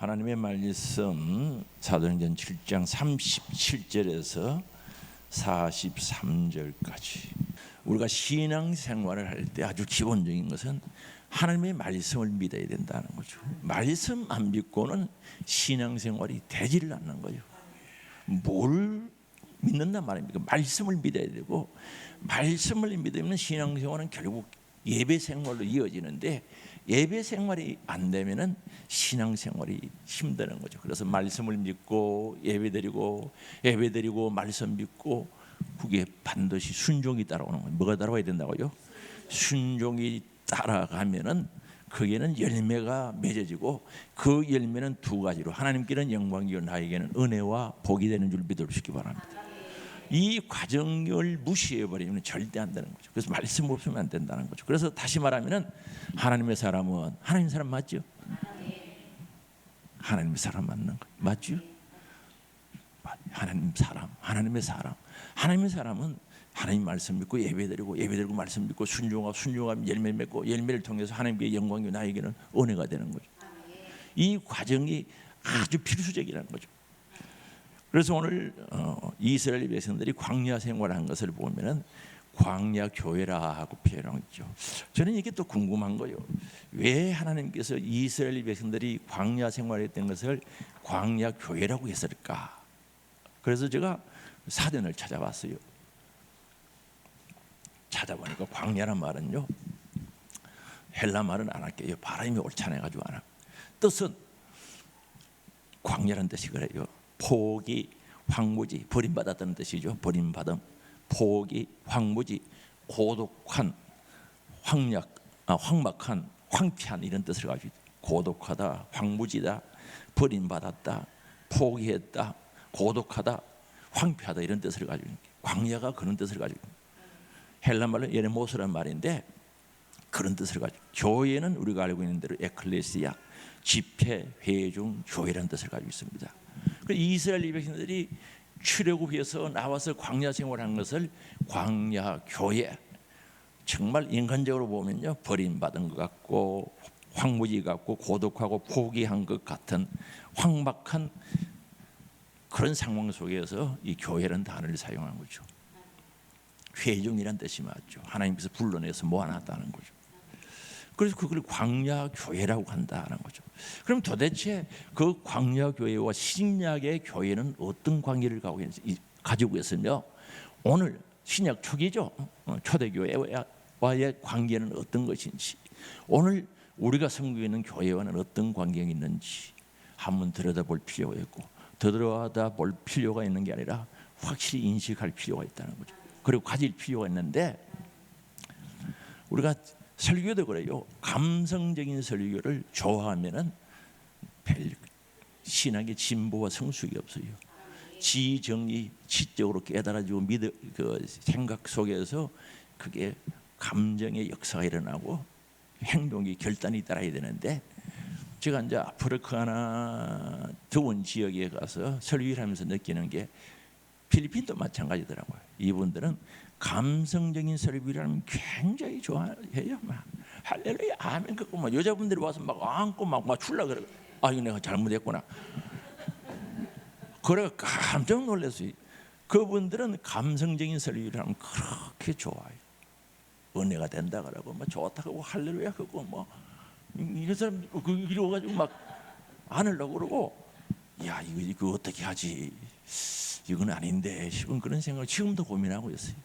하나님의 말씀 사도행전 7장 37절에서 43절까지 우리가 신앙생활을 할 때 아주 기본적인 것은 하나님의 말씀을 믿어야 된다는 거죠. 말씀 안 믿고는 신앙생활이 되지를 않는 거예요. 뭘 믿는단 말입니까? 말씀을 믿어야 되고, 말씀을 믿으면 신앙생활은 결국 예배생활로 이어지는데, 예배생활이 안 되면은 신앙생활이 힘드는 거죠. 그래서 말씀을 믿고 예배드리고 말씀 믿고, 그게 반드시 순종이 따라오는 거예요. 뭐가 따라와야 된다고요? 순종이 따라가면은 거기에는 열매가 맺어지고, 그 열매는 두 가지로, 하나님께는 영광이요 나에게는 은혜와 복이 되는 줄 믿으시기 바랍니다. 이 과정을 무시해버리면 절대 안 되는 거죠. 그래서 말씀 없으면 안 된다는 거죠. 그래서 다시 말하면 하나님의 사람은 하나님 사람 맞죠? 하나님의 사람 맞는 거 맞죠? 하나님의 사람은 하나님 말씀 믿고 예배드리고 말씀 믿고 순종하면 열매 맺고, 열매를 통해서 하나님께 영광이 나에게는 은혜가 되는 거죠. 이 과정이 아주 필수적이라는 거죠. 그래서 오늘 이스라엘 백성들이 광야 생활한 것을 보면은 광야 교회라 하고 표현하고 있죠. 저는 이게 또 궁금한 거예요. 왜 하나님께서 이스라엘 백성들이 광야 생활했던 것을 광야 교회라고 했을까? 그래서 제가 사전을 찾아봤어요. 찾아보니까 광야란 말은요, 헬라 말은 안 할게요. 발음이 옳지 않아가지고 안 하고, 뜻은 광야라는 뜻이 그래요. 포기, 황무지, 버림받았다는 뜻이죠. 버림받음, 포기, 황무지, 고독한, 황막한, 황폐한 이런 뜻을 가지고, 고독하다, 황무지다, 버림받았다, 포기했다, 고독하다, 황폐하다 이런 뜻을 가지고 있는 게, 광야가 그런 뜻을 가지고 있는, 헬라 말로 예레모스라는 말인데 그런 뜻을 가지고, 교회는 우리가 알고 있는 대로 에클레시아, 집회, 회중, 교회라는 뜻을 가지고 있습니다. 이스라엘 백성들이 출애굽해서 나와서 광야 생활한 것을 광야 교회, 정말 인간적으로 보면요, 버림받은 것 같고 황무지 같고 고독하고 포기한 것 같은 황막한 그런 상황 속에서 이 교회라는 단어를 사용한 거죠. 회중이란 뜻이 맞죠. 하나님께서 불러내서 모아놨다는 거죠. 그래서 그걸 광야 교회라고 한다는 거죠. 그럼 도대체 그 광야 교회와 신약의 교회는 어떤 관계를 가지고 있으며, 오늘 신약 초기죠, 초대교회와의 관계는 어떤 것인지, 오늘 우리가 섬기고 있는 교회와는 어떤 관계가 있는지 한번 들여다볼 필요가 있고, 들여다볼 필요가 있는 게 아니라 확실히 인식할 필요가 있다는 거죠. 그리고 가질 필요가 있는데, 우리가 설교도 그래요. 감성적인 설교를 좋아하면은 신학의 진보와 성숙이 없어요. 지정이 지적으로 깨달아지고 그 생각 속에서 그게 감정의 역사가 일어나고 행동이 결단이 따라야 되는데, 제가 이제 아프리카나 더운 지역에 가서 설교를 하면서 느끼는 게, 필리핀도 마찬가지더라고요. 이분들은 감성적인 설교를 하면 굉장히 좋아해요. 막 할렐루야 아멘 그거 막 여자분들이 와서 막 안고 막 출라 그래. 아 이거 내가 잘못했구나. 그래 깜짝 놀랐어요. 그분들은 감성적인 설교를 하면 그렇게 좋아요. 은혜가 된다 그러고 막 좋다고 할렐루야 그거 뭐 이런 사람 이리 와가지고 막 안 하려고 그러고, 야 이거 어떻게 하지? 이건 아닌데 싶은 그런 생각을 지금도 고민하고 있어요.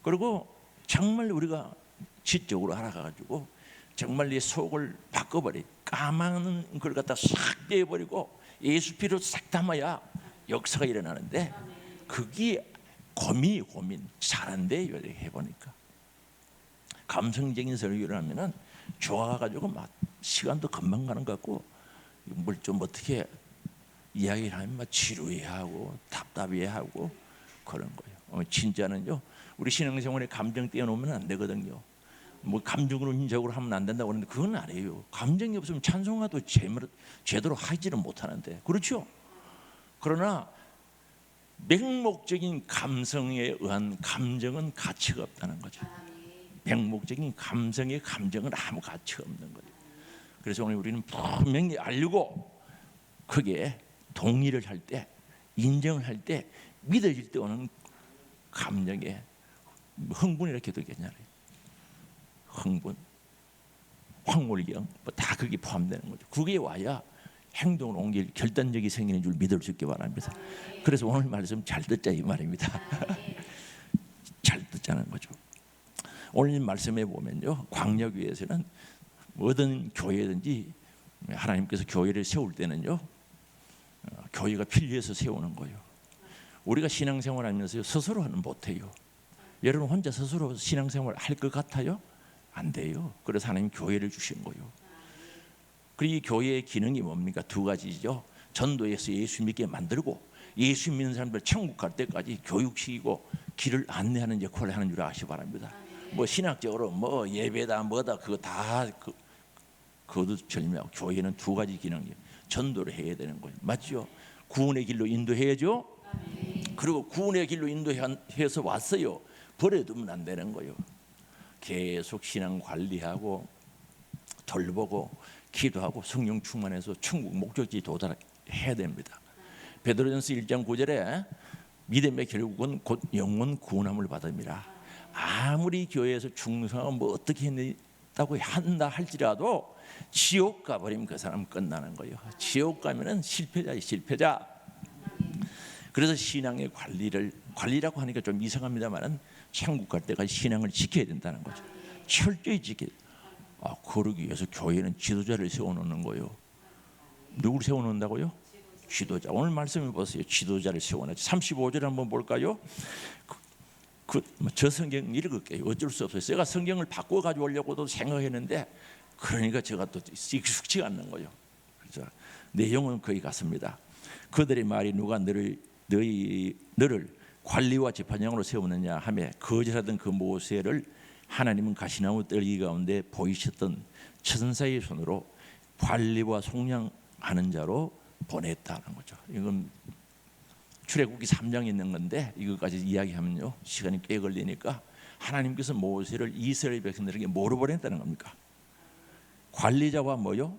그리고 정말 우리가 지적으로 알아가지고 정말 내 속을 바꿔버리, 까만 걸 갖다 싹 떼어버리고 예수 피로 싹 담아야 역사가 일어나는데, 그게 고민 잘한대요. 해보니까 감성적인 설교를 하면은 좋아가지고 막 시간도 금방 가는 것 같고, 뭘 좀 어떻게 이야기를 하면 막 지루해하고 답답해하고 그런 거예요. 진짜는요, 우리 신앙생활에 감정 떼어놓으면 안 되거든요. 뭐 감정으로 인적으로 하면 안 된다고 하는데 그건 아니에요. 감정이 없으면 찬송가도 제대로 하지를 못하는데, 그렇죠? 그러나 맹목적인 감성에 의한 감정은 가치가 없다는 거죠. 맹목적인 감정은 아무 가치가 없는 거죠. 그래서 오늘 우리는 분명히 알고 그게 동의를 할 때, 인정을 할 때, 믿어질 때 오는 감정에 흥분이 이렇게 되겠냐고요. 흥분, 황홀경 다 그게 포함되는 거죠. 그게 와야 행동을 옮길 결단력이 생기는 줄 믿을 수 있기 바랍니다. 그래서 오늘 말씀 잘 듣자 이 말입니다. 잘 듣자는 거죠. 오늘 말씀에 보면요, 광야교회에서는 어떤 교회든지 하나님께서 교회를 세울 때는요, 교회가 필요해서 세우는 거예요. 우리가 신앙생활하면서 스스로는 못해요. 여러분 혼자 스스로 신앙생활 할 것 같아요? 안 돼요. 그래서 하나님 교회를 주신 거예요. 그리고 이 교회의 기능이 뭡니까? 두 가지죠. 전도해서 예수 믿게 만들고, 예수 믿는 사람들 천국 갈 때까지 교육시키고 길을 안내하는 역할을 하는 줄 아시기 바랍니다. 뭐 신학적으로 뭐 예배다 뭐다 그거 다 그것도 절묘하고, 교회는 두 가지 기능이에요. 전도를 해야 되는 거예요. 맞죠? 구원의 길로 인도해야죠. 그리고 구원의 길로 인도해서 왔어요. 버려두면 안 되는 거예요. 계속 신앙 관리하고 돌보고 기도하고 성령 충만해서 천국 목적지 도달해야 됩니다. 베드로전서 1장 9절에 믿음의 결국은 곧 영혼 구원함을 받음이라. 아무리 교회에서 충성하고 뭐 어떻게 했다고 한다 할지라도 지옥 가버리면 그 사람 끝나는 거예요. 지옥 가면은 실패자예요, 실패자. 그래서 신앙의 관리라고 하니까 좀 이상합니다만은 천국 갈 때까지 신앙을 지켜야 된다는 거죠. 철저히 지켜야. 그러기 위해서 교회는 지도자를 세워놓는 거예요. 누구를 세워놓는다고요? 지도자. 오늘 말씀해 보세요. 지도자를 세워놨죠. 35절 한번 볼까요? 저 성경 읽을게요. 어쩔 수 없어요. 제가 성경을 바꿔 가져오려고도 생각했는데, 그러니까 제가 또 익숙치가 않는 거예요. 그래서 내용은 거의 같습니다. 그들의 말이 누가 너를 관리와 재판장으로 세우느냐 하며, 거절하던 그 모세를 하나님은 가시나무 떨기 가운데 보이셨던 천사의 손으로 관리와 속량하는 자로 보냈다는 거죠. 이건 출애굽기 3장에 있는 건데, 이것까지 이야기하면요 시간이 꽤 걸리니까, 하나님께서 모세를 이스라엘 백성들에게 뭐로 보냈다는 겁니까? 관리자와 뭐요?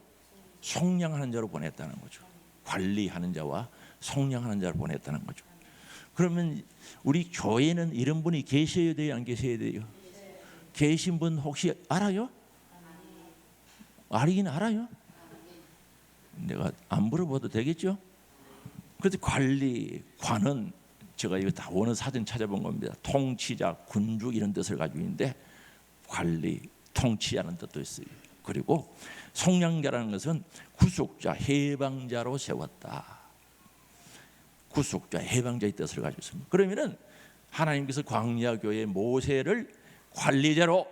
속량하는 자로 보냈다는 거죠. 관리하는 자와 속량하는 자로 보냈다는 거죠. 그러면 우리 교회는 이런 분이 계셔야 돼요, 안 계셔야 돼요? 계신 분 혹시 알아요? 알긴 알아요? 내가 안 물어봐도 되겠죠? 그래서 관은 제가 이거 다 원어 사전 찾아본 겁니다. 통치자, 군주 이런 뜻을 가지고 있는데, 관리, 통치자는 뜻도 있어요. 그리고 속량자라는 것은 구속자, 해방자로 세웠다. 구속자, 해방자의 뜻을 가지고 있습니다. 그러면은 하나님께서 광야교회 모세를 관리자로,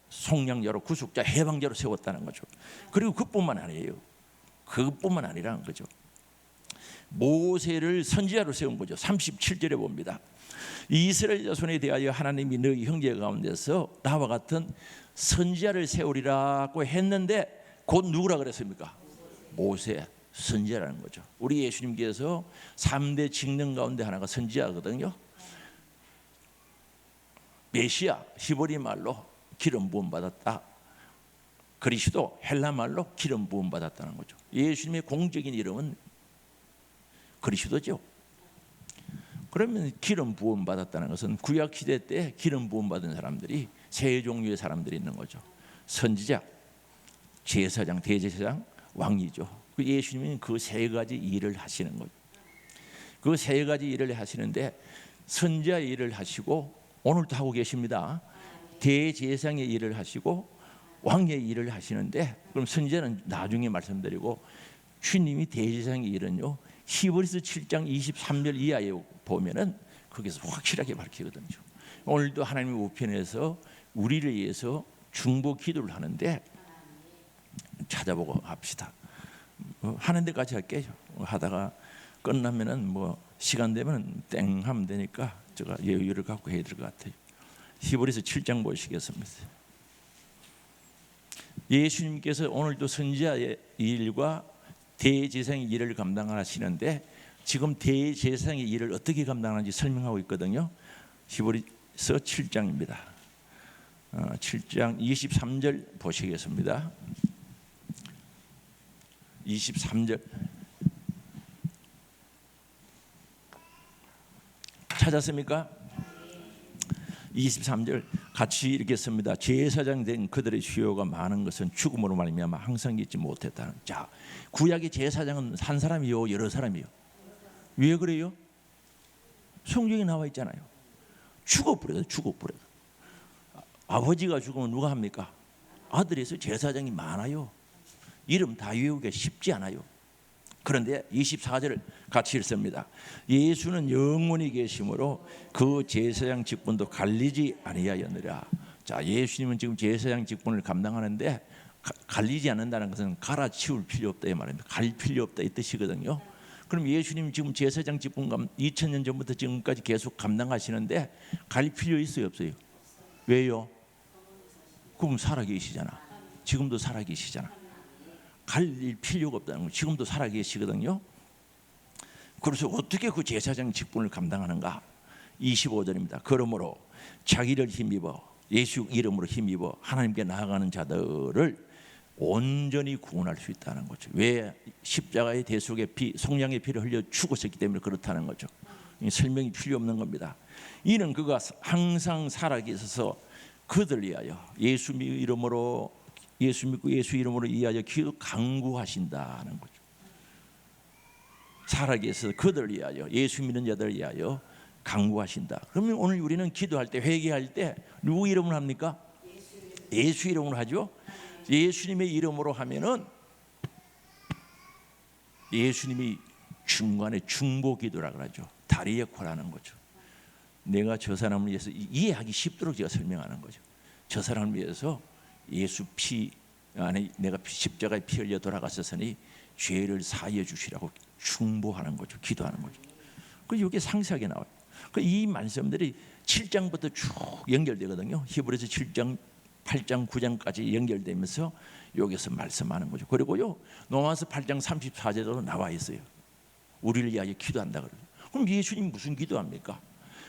속량자로, 구속자, 해방자로 세웠다는 거죠. 그리고 그뿐만 아니에요. 그것뿐만 아니라는 거죠. 모세를 선지자로 세운 거죠. 37절에 봅니다. 이스라엘 자손에 대하여 하나님이 너희 형제 가운데서 나와 같은 선지자를 세우리라고 했는데, 곧 누구라 그랬습니까? 모세, 선지자라는 거죠. 우리 예수님께서 3대 직능 가운데 하나가 선지자거든요. 메시아, 히브리 말로 기름 부음 받았다. 그리스도, 헬라 말로 기름 부음 받았다는 거죠. 예수님의 공적인 이름은 그리스도죠. 그러면 기름 부음 받았다는 것은 구약 시대 때 기름 부음 받은 사람들이 세 종류의 사람들이 있는 거죠. 선지자, 제사장, 대제사장, 왕이죠. 예수님은 그 세 가지 일을 하시는 거죠. 그 세 가지 일을 하시는데, 선지자 일을 하시고 오늘도 하고 계십니다. 대제사장의 일을 하시고 왕의 일을 하시는데, 그럼 선지자는 나중에 말씀드리고, 주님이 대제사장의 일은요 히브리서 7장 23절 이하에 보면은 거기서 확실하게 밝히거든요. 오늘도 하나님의 우편에서 우리를 위해서 중보 기도를 하는데, 찾아보고 합시다. 하는 데까지 할게요. 하다가 끝나면은 뭐 시간 되면 땡 하면 되니까 제가 여유를 갖고 해야 될 것 같아요. 히브리서 7장 보시겠습니다. 예수님께서 오늘도 선지자의 일과 대제사장의 일을 감당하시는데, 지금 대제사장의 일을 어떻게 감당하는지 설명하고 있거든요. 히브리서 7장입니다. 7장 23절 보시겠습니다. 23절. 찾았습니까? 23절 같이 이렇게 씁니다. 제사장 된 그들의 수요가 많은 것은 죽음으로 말미암아 항상 잊지 못했다는. 자, 구약의 제사장은 한 사람이요, 여러 사람이요. 왜 그래요? 성경에 나와 있잖아요. 죽어버려요. 죽어버려요. 아버지가 죽으면 누가 합니까? 아들에서 제사장이 많아요. 이름 다 외우기가 쉽지 않아요. 그런데 24절을 같이 읽습니다. 예수는 영원히 계심으로 그 제사장 직분도 갈리지 아니하였느라. 자, 예수님은 지금 제사장 직분을 감당하는데 갈리지 않는다는 것은 갈아치울 필요 없다 이 말입니다. 갈 필요 없다 이 뜻이거든요. 그럼 예수님 지금 제사장 직분 2000년 전부터 지금까지 계속 감당하시는데 갈 필요 있어요, 없어요? 왜요? 그럼 살아계시잖아. 지금도 살아계시잖아. 갈 필요가 없다는 거. 지금도 살아계시거든요. 그래서 어떻게 그 제사장 직분을 감당하는가? 25절입니다. 그러므로 자기를 힘입어 예수 이름으로 힘입어 하나님께 나아가는 자들을 온전히 구원할 수 있다는 거죠. 왜? 십자가의 대속의 피, 속량의 피를 흘려 죽었기 때문에 그렇다는 거죠. 설명이 필요 없는 겁니다. 이는 그가 항상 살아계셔서 그들 위하여 예수 이름으로 예수 믿고 예수 이름으로 이하여 기도 강구하신다는 거죠. 살아계셔서 그들 위하여 예수 믿는 자들 위하여 강구하신다. 그러면 오늘 우리는 기도할 때 회개할 때 누구 이름으로 합니까? 예수 이름으로 하죠. 예수님의 이름으로 하면은 예수님이 중간에 중보 기도라 그러죠. 다리 역할하는 거죠. 내가 저 사람을 위해서 이해하기 쉽도록 제가 설명하는 거죠. 저 사람을 위해서 예수 피 안에 내가 십자가에 피 흘려 돌아갔었으니 죄를 사하여 주시라고 중보하는 거죠. 기도하는 거죠. 그 이게 상세하게 나와요. 이 말씀들이 7장부터 쭉 연결되거든요. 히브리서 7장, 8장, 9장까지 연결되면서 여기서 말씀하는 거죠. 그리고요 로마서 8장 34절도 나와 있어요. 우리를 위하여 기도한다 그러죠. 그럼 예수님 무슨 기도합니까?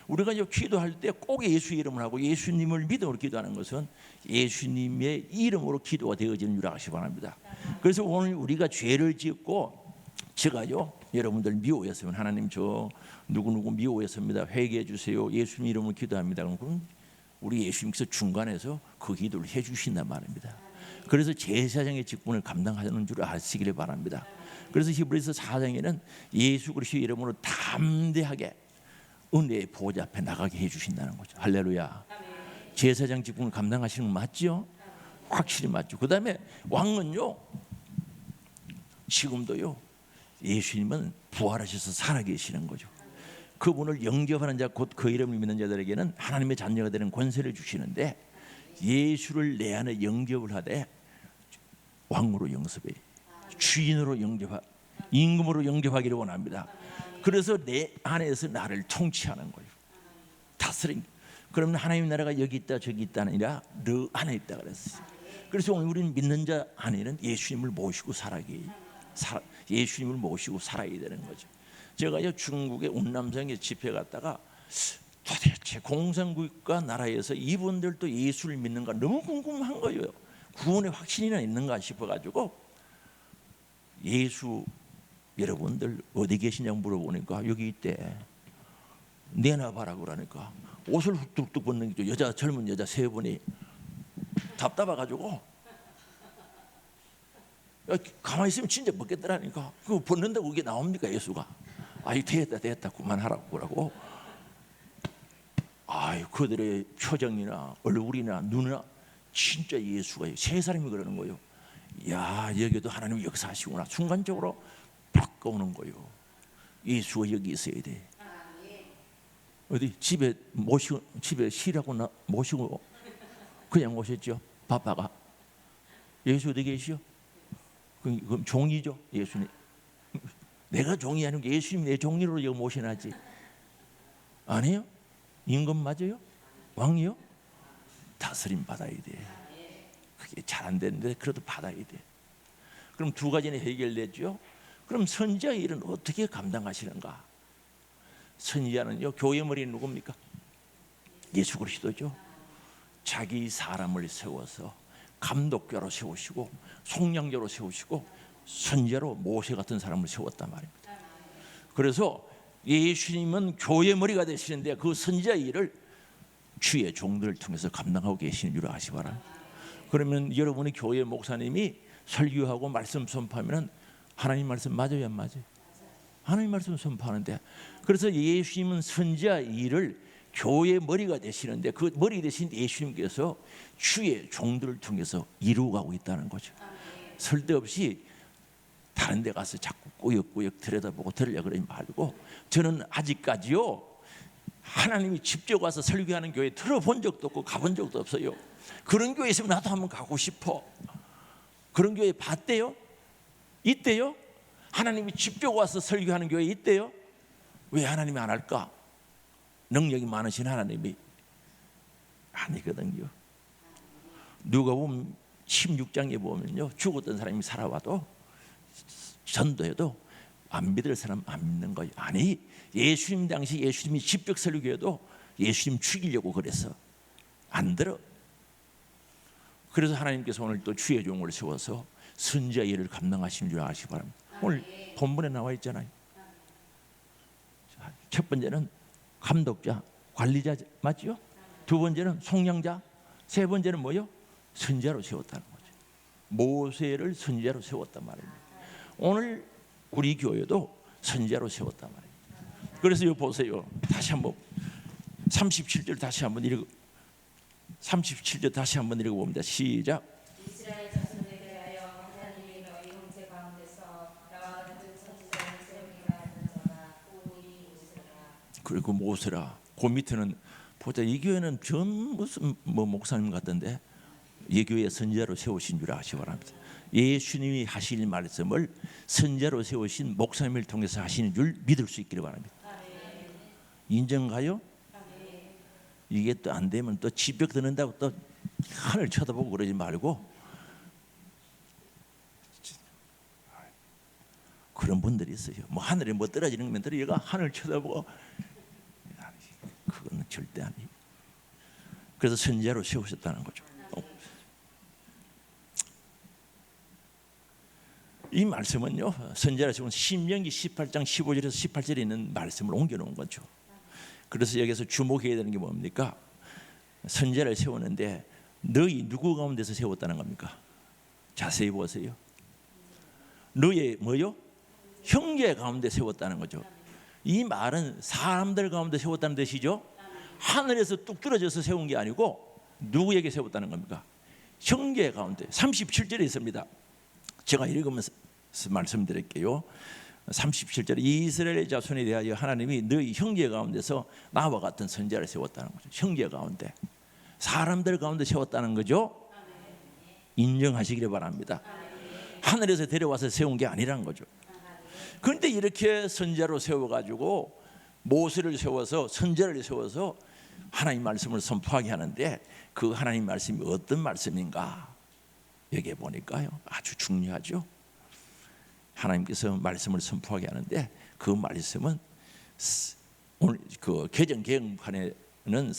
우리가 기도할 때 꼭 예수 이름을 하고 예수님을 믿음으로 기도하는 것은 예수님의 이름으로 기도가 되어지는 줄 아시기 바랍니다. 그래서 오늘 우리가 죄를 짓고 제가요 여러분들 미워했으면 하나님 저 누구누구 미워했습니다. 회개해 주세요. 예수님 이름으로 기도합니다. 그럼 우리 예수님께서 중간에서 그 기도를 해 주신단 말입니다. 그래서 제사장의 직분을 감당하는 줄 아시기를 바랍니다. 그래서 히브리서 4장에는 예수 그리스도 이름으로 담대하게 은혜의 보좌 앞에 나가게 해주신다는 거죠. 할렐루야. 제사장 직분을 감당하시는 건 맞죠? 확실히 맞죠. 그 다음에 왕은요 지금도요 예수님은 부활하셔서 살아계시는 거죠. 그분을 영접하는 자 곧 그 이름을 믿는 자들에게는 하나님의 자녀가 되는 권세를 주시는데 예수를 내 안에 영접을 하되 왕으로 영접해 주인으로 영접하 임금으로 영접하기를 원합니다. 그래서 내 안에서 나를 통치하는 거예요. 다스림. 그러면 하나님 나라가 여기 있다 저기 있다 아니라 너 안에 있다 그랬어요. 그래서 오늘 우리는 믿는 자 안에는 예수님을 모시고 예수님을 모시고 살아야 되는 거죠. 제가요 중국의 운남성에 집회 갔다가 도대체 공산국가 나라에서 이분들도 예수를 믿는가 너무 궁금한 거예요. 구원의 확신이나 있는가 싶어가지고 예수 여러분들 어디 계시냐고 물어보니까 여기 있대. 내놔봐라 그러니까 옷을 훅뚝뚝 벗는 게 여자 젊은 여자 세 분이 답답해가지고 가만히 있으면 진짜 벗겠더라니까. 그거 벗는다고 그게 나옵니까 예수가? 아이 됐다 그만하라고 그러고. 아이 그들의 표정이나 얼굴이나 눈이나 진짜 예수가 세 사람이 그러는 거예요. 야 여기도 하나님 역사하시구나. 순간적으로 바꿔오는 거예요. 예수가 여기 있어야 돼. 어디 집에 쉬라고 모시고 그냥 오셨죠. 바빠가. 예수 어디 계시오? 그럼 종이죠 예수님. 내가 종이 아니고 예수님 내 종이로 여기 모셔놨지. 아니에요? 임금 맞아요? 왕이요? 다스림 받아야 돼. 그게 잘 안 되는데 그래도 받아야 돼. 그럼 두 가지는 해결됐죠. 그럼 선지자의 일은 어떻게 감당하시는가? 선지자는요 교회 머리는 누굽니까? 예수 그리스도죠. 자기 사람을 세워서 감독자로 세우시고 속량자로 세우시고 선지자로 모세 같은 사람을 세웠단 말입니다. 그래서 예수님은 교회 머리가 되시는데 그 선지자 일을 주의 종들을 통해서 감당하고 계시는 줄 아시기 바랍니다. 그러면 여러분의 교회 목사님이 설교하고 말씀 선포하면 하나님 말씀 맞아요, 안 맞아요? 하나님 말씀 선포하는데, 그래서 예수님은 선지자 일을 교회 머리가 되시는데 그 머리 되신 예수님께서 주의 종들을 통해서 이루어가고 있다는 거죠. 쓸데없이 다른 데 가서 자꾸 꾸역꾸역 들여다보고 들으려고 그러지 말고, 저는 아직까지요 하나님이 직접 와서 설교하는 교회 들어본 적도 없고 가본 적도 없어요. 그런 교회 있으면 나도 한번 가고 싶어. 그런 교회 봤대요? 있대요? 하나님이 직접 와서 설교하는 교회 있대요? 왜 하나님이 안 할까? 능력이 많으신 하나님이 아니거든요. 누가복음 16장에 보면요, 죽었던 사람이 살아와도 전도해도 안 믿을 사람 안 믿는 거예요. 아니, 예수님 당시 예수님이 직접 설교해도 예수님 죽이려고 그랬어. 안 들어. 그래서 하나님께서 오늘 또 주의 종을 세워서 선지자 일을 감당하시는 줄 아시기 바랍니다. 오늘 본문에 나와 있잖아요. 첫 번째는 감독자, 관리자 맞죠? 두 번째는 속량자, 세 번째는 뭐요? 선지자로 세웠다는 거죠. 모세를 선지자로 세웠단 말입니다. 오늘 우리 교회도 선지자로 세웠단 말입니다. 그래서 여기 보세요. 다시 한번 37절 다시 한번 읽어. 37절 다시 한번 읽어봅니다. 시작. 이스라엘 자손에게 대하여 하나님이 너희 형제 가운데서 나와 같은 선지자를 세우기라 하는 자가 오직 모세라. 그리고 모세라. 그 밑에는 보자, 이 교회는 전 무슨 뭐 목사님 같던데 이 교회 선지자로 세우신 줄 아시기 바랍니다. 예수님이 하실 말씀을 선지자로 세우신 목사님을 통해서 하시는 줄 믿을 수 있기를 바랍니다. 인정가요? 이게 또 안 되면 또 지벽 드는다고 또 하늘 쳐다보고 그러지 말고, 그런 분들이 있어요. 뭐 하늘에 뭐 떨어지는 거면 얘가 하늘 쳐다보고, 그건 절대 아니에요. 그래서 선지자로 세우셨다는 거죠. 이 말씀은요, 선지자로 세운 신명기 18장 15절에서 18절에 있는 말씀을 옮겨놓은 거죠. 그래서 여기서 주목해야 되는 게 뭡니까? 선지자를 세우는데 너희 누구 가운데서 세웠다는 겁니까? 자세히 보세요. 너의 뭐요? 형제 가운데 세웠다는 거죠. 이 말은 사람들 가운데 세웠다는 뜻이죠. 하늘에서 뚝 떨어져서 세운 게 아니고 누구에게 세웠다는 겁니까? 형제 가운데. 37절에 있습니다. 제가 읽으면서 말씀드릴게요. 37절에 이스라엘 자손에 대하여 하나님이 너희 형제 가운데서 나와 같은 선지자를 세웠다는 거죠. 형제 가운데, 사람들 가운데 세웠다는 거죠. 인정하시기를 바랍니다. 하늘에서 데려와서 세운 게 아니란 거죠. 그런데 이렇게 선지자로 세워가지고 모세를 세워서 선지자를 세워서 하나님 말씀을 선포하게 하는데, 그 하나님 말씀이 어떤 말씀인가 여기에 보니까요 아주 중요하죠. 하나님께서 말씀을 선포하게 하는데 그 말씀은 오늘 그 개정 개혁판에는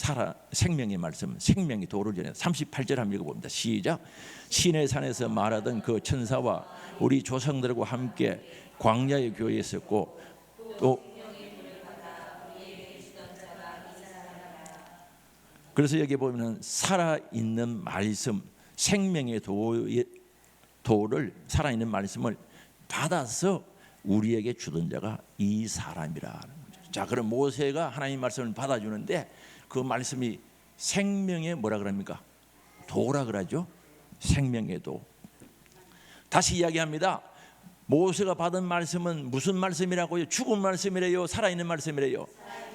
생명의 말씀, 생명의 도를 전해 38절 한번 읽어봅니다. 시작. 시내 산에서 말하던 그 천사와 우리 조상들과 함께 광야의 교회에 있었고 또 그래서 여기 보면 살아있는 말씀, 생명의 도를, 살아있는 말씀을 받아서 우리에게 주던 자가 이 사람이라는 거죠. 자, 그럼 모세가 하나님 말씀을 받아주는데 그 말씀이 생명의 뭐라 그럽니까? 도라 그러죠. 생명의 도. 다시 이야기합니다. 모세가 받은 말씀은 무슨 말씀이라고요? 죽은 말씀이래요? 살아있는 말씀이래요?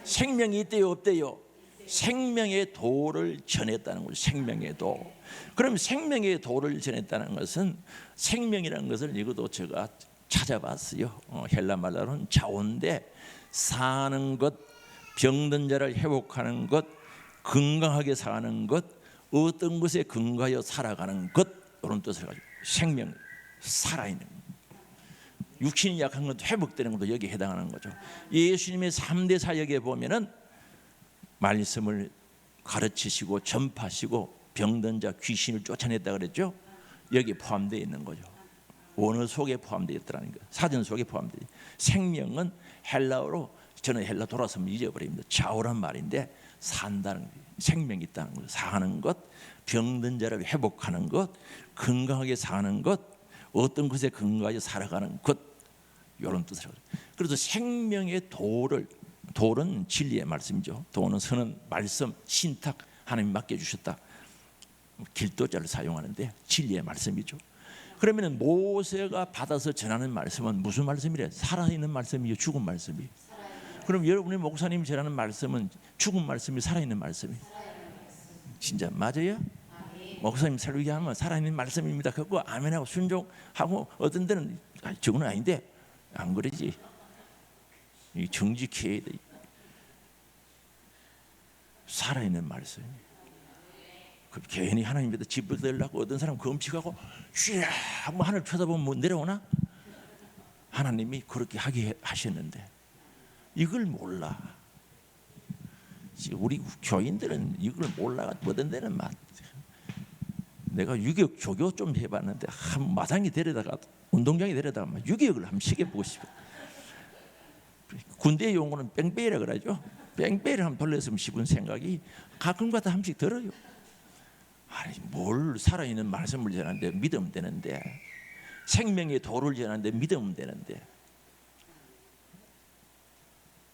생명이 있대요? 없대요? 생명의 도를 전했다는 거죠. 생명의 도. 그럼 생명의 도를 전했다는 것은, 생명이라는 것을 이것도 제가 찾아봤어요. 헬라 말로는 자온데, 사는 것, 병든 자를 회복하는 것, 건강하게 사는 것, 어떤 것에 근거하여 살아가는 것, 이런 뜻을 가지고 생명, 살아있는 것. 육신이 약한 것도 회복되는 것도 여기에 해당하는 거죠. 예수님의 3대 사역에 보면은 말씀을 가르치시고 전파하시고 병든 자 귀신을 쫓아냈다 그랬죠. 여기 포함되어 있는 거죠. 원어 속에 포함되어 있다는 거, 사전 속에 포함되어 있는. 생명은 헬라어로 저는 헬라 돌아서면 잊어버립니다. 차오란 말인데 산다는 거예요. 생명이 있다는 거예요. 사는 것, 병든 자를 회복하는 것, 건강하게 사는 것, 어떤 것에 건강하게 살아가는 것, 이런 뜻으로. 그래서 생명의 돌은 진리의 말씀이죠. 도는 선은 말씀, 신탁, 하나님이 맡겨주셨다. 길도자를 사용하는데 진리의 말씀이죠. 그러면 모세가 받아서 전하는 말씀은 무슨 말씀이래? 살아있는 말씀이요, 죽은 말씀이. 그럼 여러분의 목사님이 전하는 말씀은 죽은 말씀이 살아있는 말씀이. 진짜 맞아요? 목사님 설교하면 하면 살아있는 말씀입니다. 그거 아멘하고 순종하고, 어떤 데는 저건 아닌데 안 그러지. 정직해야 돼. 살아있는 말씀. 그 괜히 하나님 밑에 집을 들려고 어떤 사람 금식하고 쥐야 한번 하늘 쳐다보면 뭐 내려오나? 하나님이 그렇게 하게 하셨는데 이걸 몰라. 우리 교인들은 이걸 몰라가 어떤 데는 막 내가 유격 조교 좀 해봤는데 한 마당에 데려다가 운동장에 데려다가 막 유격을 한번 시켜보고 싶어. 군대 용어는 뺑뺑이라 그러죠. 뺑뺑이를 한번 돌렸으면 싶은 생각이 가끔가다 한 번씩 들어요. 아니 뭘 살아있는 말씀을 전하는데 믿으면 되는데, 생명의 도를 전하는데 믿으면 되는데.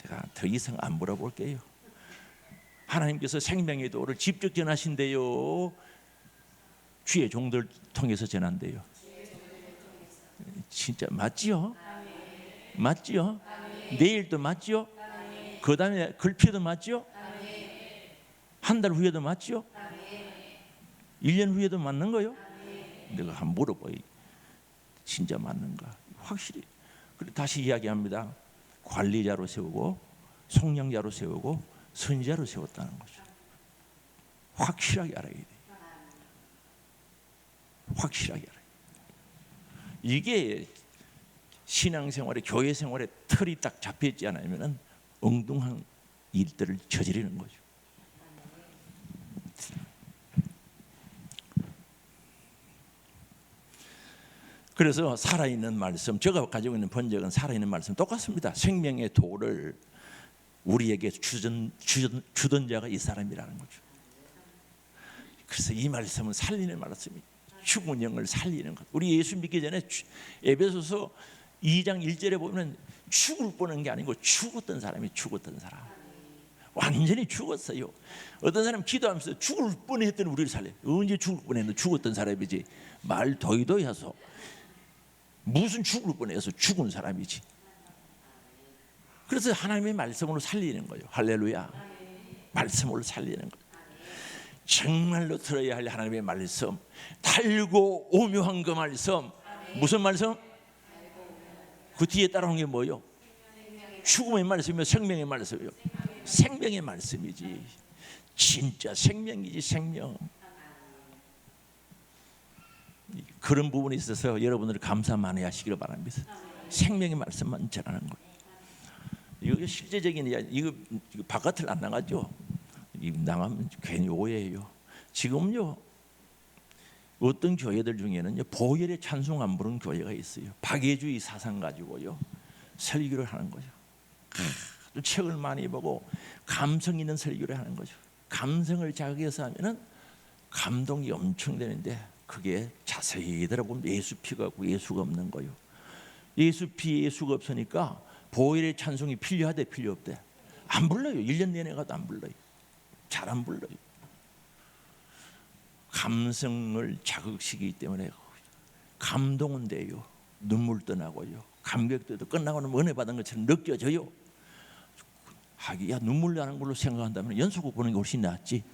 제가 더 이상 안 물어볼게요. 하나님께서 생명의 도를 직접 전하신대요, 주의 종들 통해서 전한대요. 진짜 맞지요? 맞지요? 내일도 맞지요? 그 다음에 글피도 맞지요? 한 달 후에도 맞지요? 1년 후에도 맞는 거요? 내가 한번 물어봐요. 진짜 맞는가? 확실히. 그리고 다시 이야기합니다. 관리자로 세우고 속량자로 세우고 선지자로 세웠다는 거죠. 확실하게 알아야 돼요. 확실하게 알아야 돼요. 이게 신앙생활에, 교회생활에 틀이 딱 잡혀있지 않으면 엉뚱한 일들을 저지르는 거죠. 그래서 살아있는 말씀, 제가 가지고 있는 번역은 살아있는 말씀 똑같습니다. 생명의 도를 우리에게 주던 자가 이 사람이라는 거죠. 그래서 이 말씀은 살리는 말씀이, 죽은 영을 살리는 것. 우리 예수 믿기 전에 에베소서 2장 1절에 보면 죽을 뻔한 게 아니고 죽었던 사람이 죽었던 사람. 완전히 죽었어요. 어떤 사람 기도하면서 죽을 뻔했더니 우리를 살려. 언제 죽을 뻔했는데 죽었던 사람이지. 말 도이도이 해서 무슨 죽을 뻔해서 죽은 사람이지. 그래서 하나님의 말씀으로 살리는 거예요. 할렐루야. 말씀으로 살리는 거예요. 정말로 들어야 할 하나님의 말씀, 달고 오묘한 그 말씀. 무슨 말씀? 그 뒤에 따라온 게 뭐예요? 죽음의 말씀이요, 생명의 말씀이요. 생명의 말씀이지. 진짜 생명이지, 생명. 그런 부분에 있어서 여러분들 감사 많이 하시기를 바랍니다. 생명의 말씀만 전하는 거예요. 이거 실제적인 이야기. 이거 바깥을 안 나가죠. 나가면 괜히 오해해요. 지금요, 어떤 교회들 중에는요, 보혈의 찬송 안 부르는 교회가 있어요. 박애주의 사상 가지고요 설교를 하는 거죠. 책을 많이 보고 감성 있는 설교를 하는 거죠. 감성을 자극해서 하면은 감동이 엄청 되는데, 그게 자세히 들어보면 예수 피가 없고 예수가 없는 거예요. 예수 피, 예수가 없으니까 보혈의 찬송이 필요하대, 필요 없대? 안 불러요. 1년 내내 가도 안 불러요. 잘 안 불러요. 감성을 자극시키기 때문에 감동은 돼요. 눈물도 나고요. 감격도 끝나고는 은혜 받은 것처럼 느껴져요. 하기야 눈물 나는 걸로 생각한다면 연속곡 보는 게 훨씬 낫지.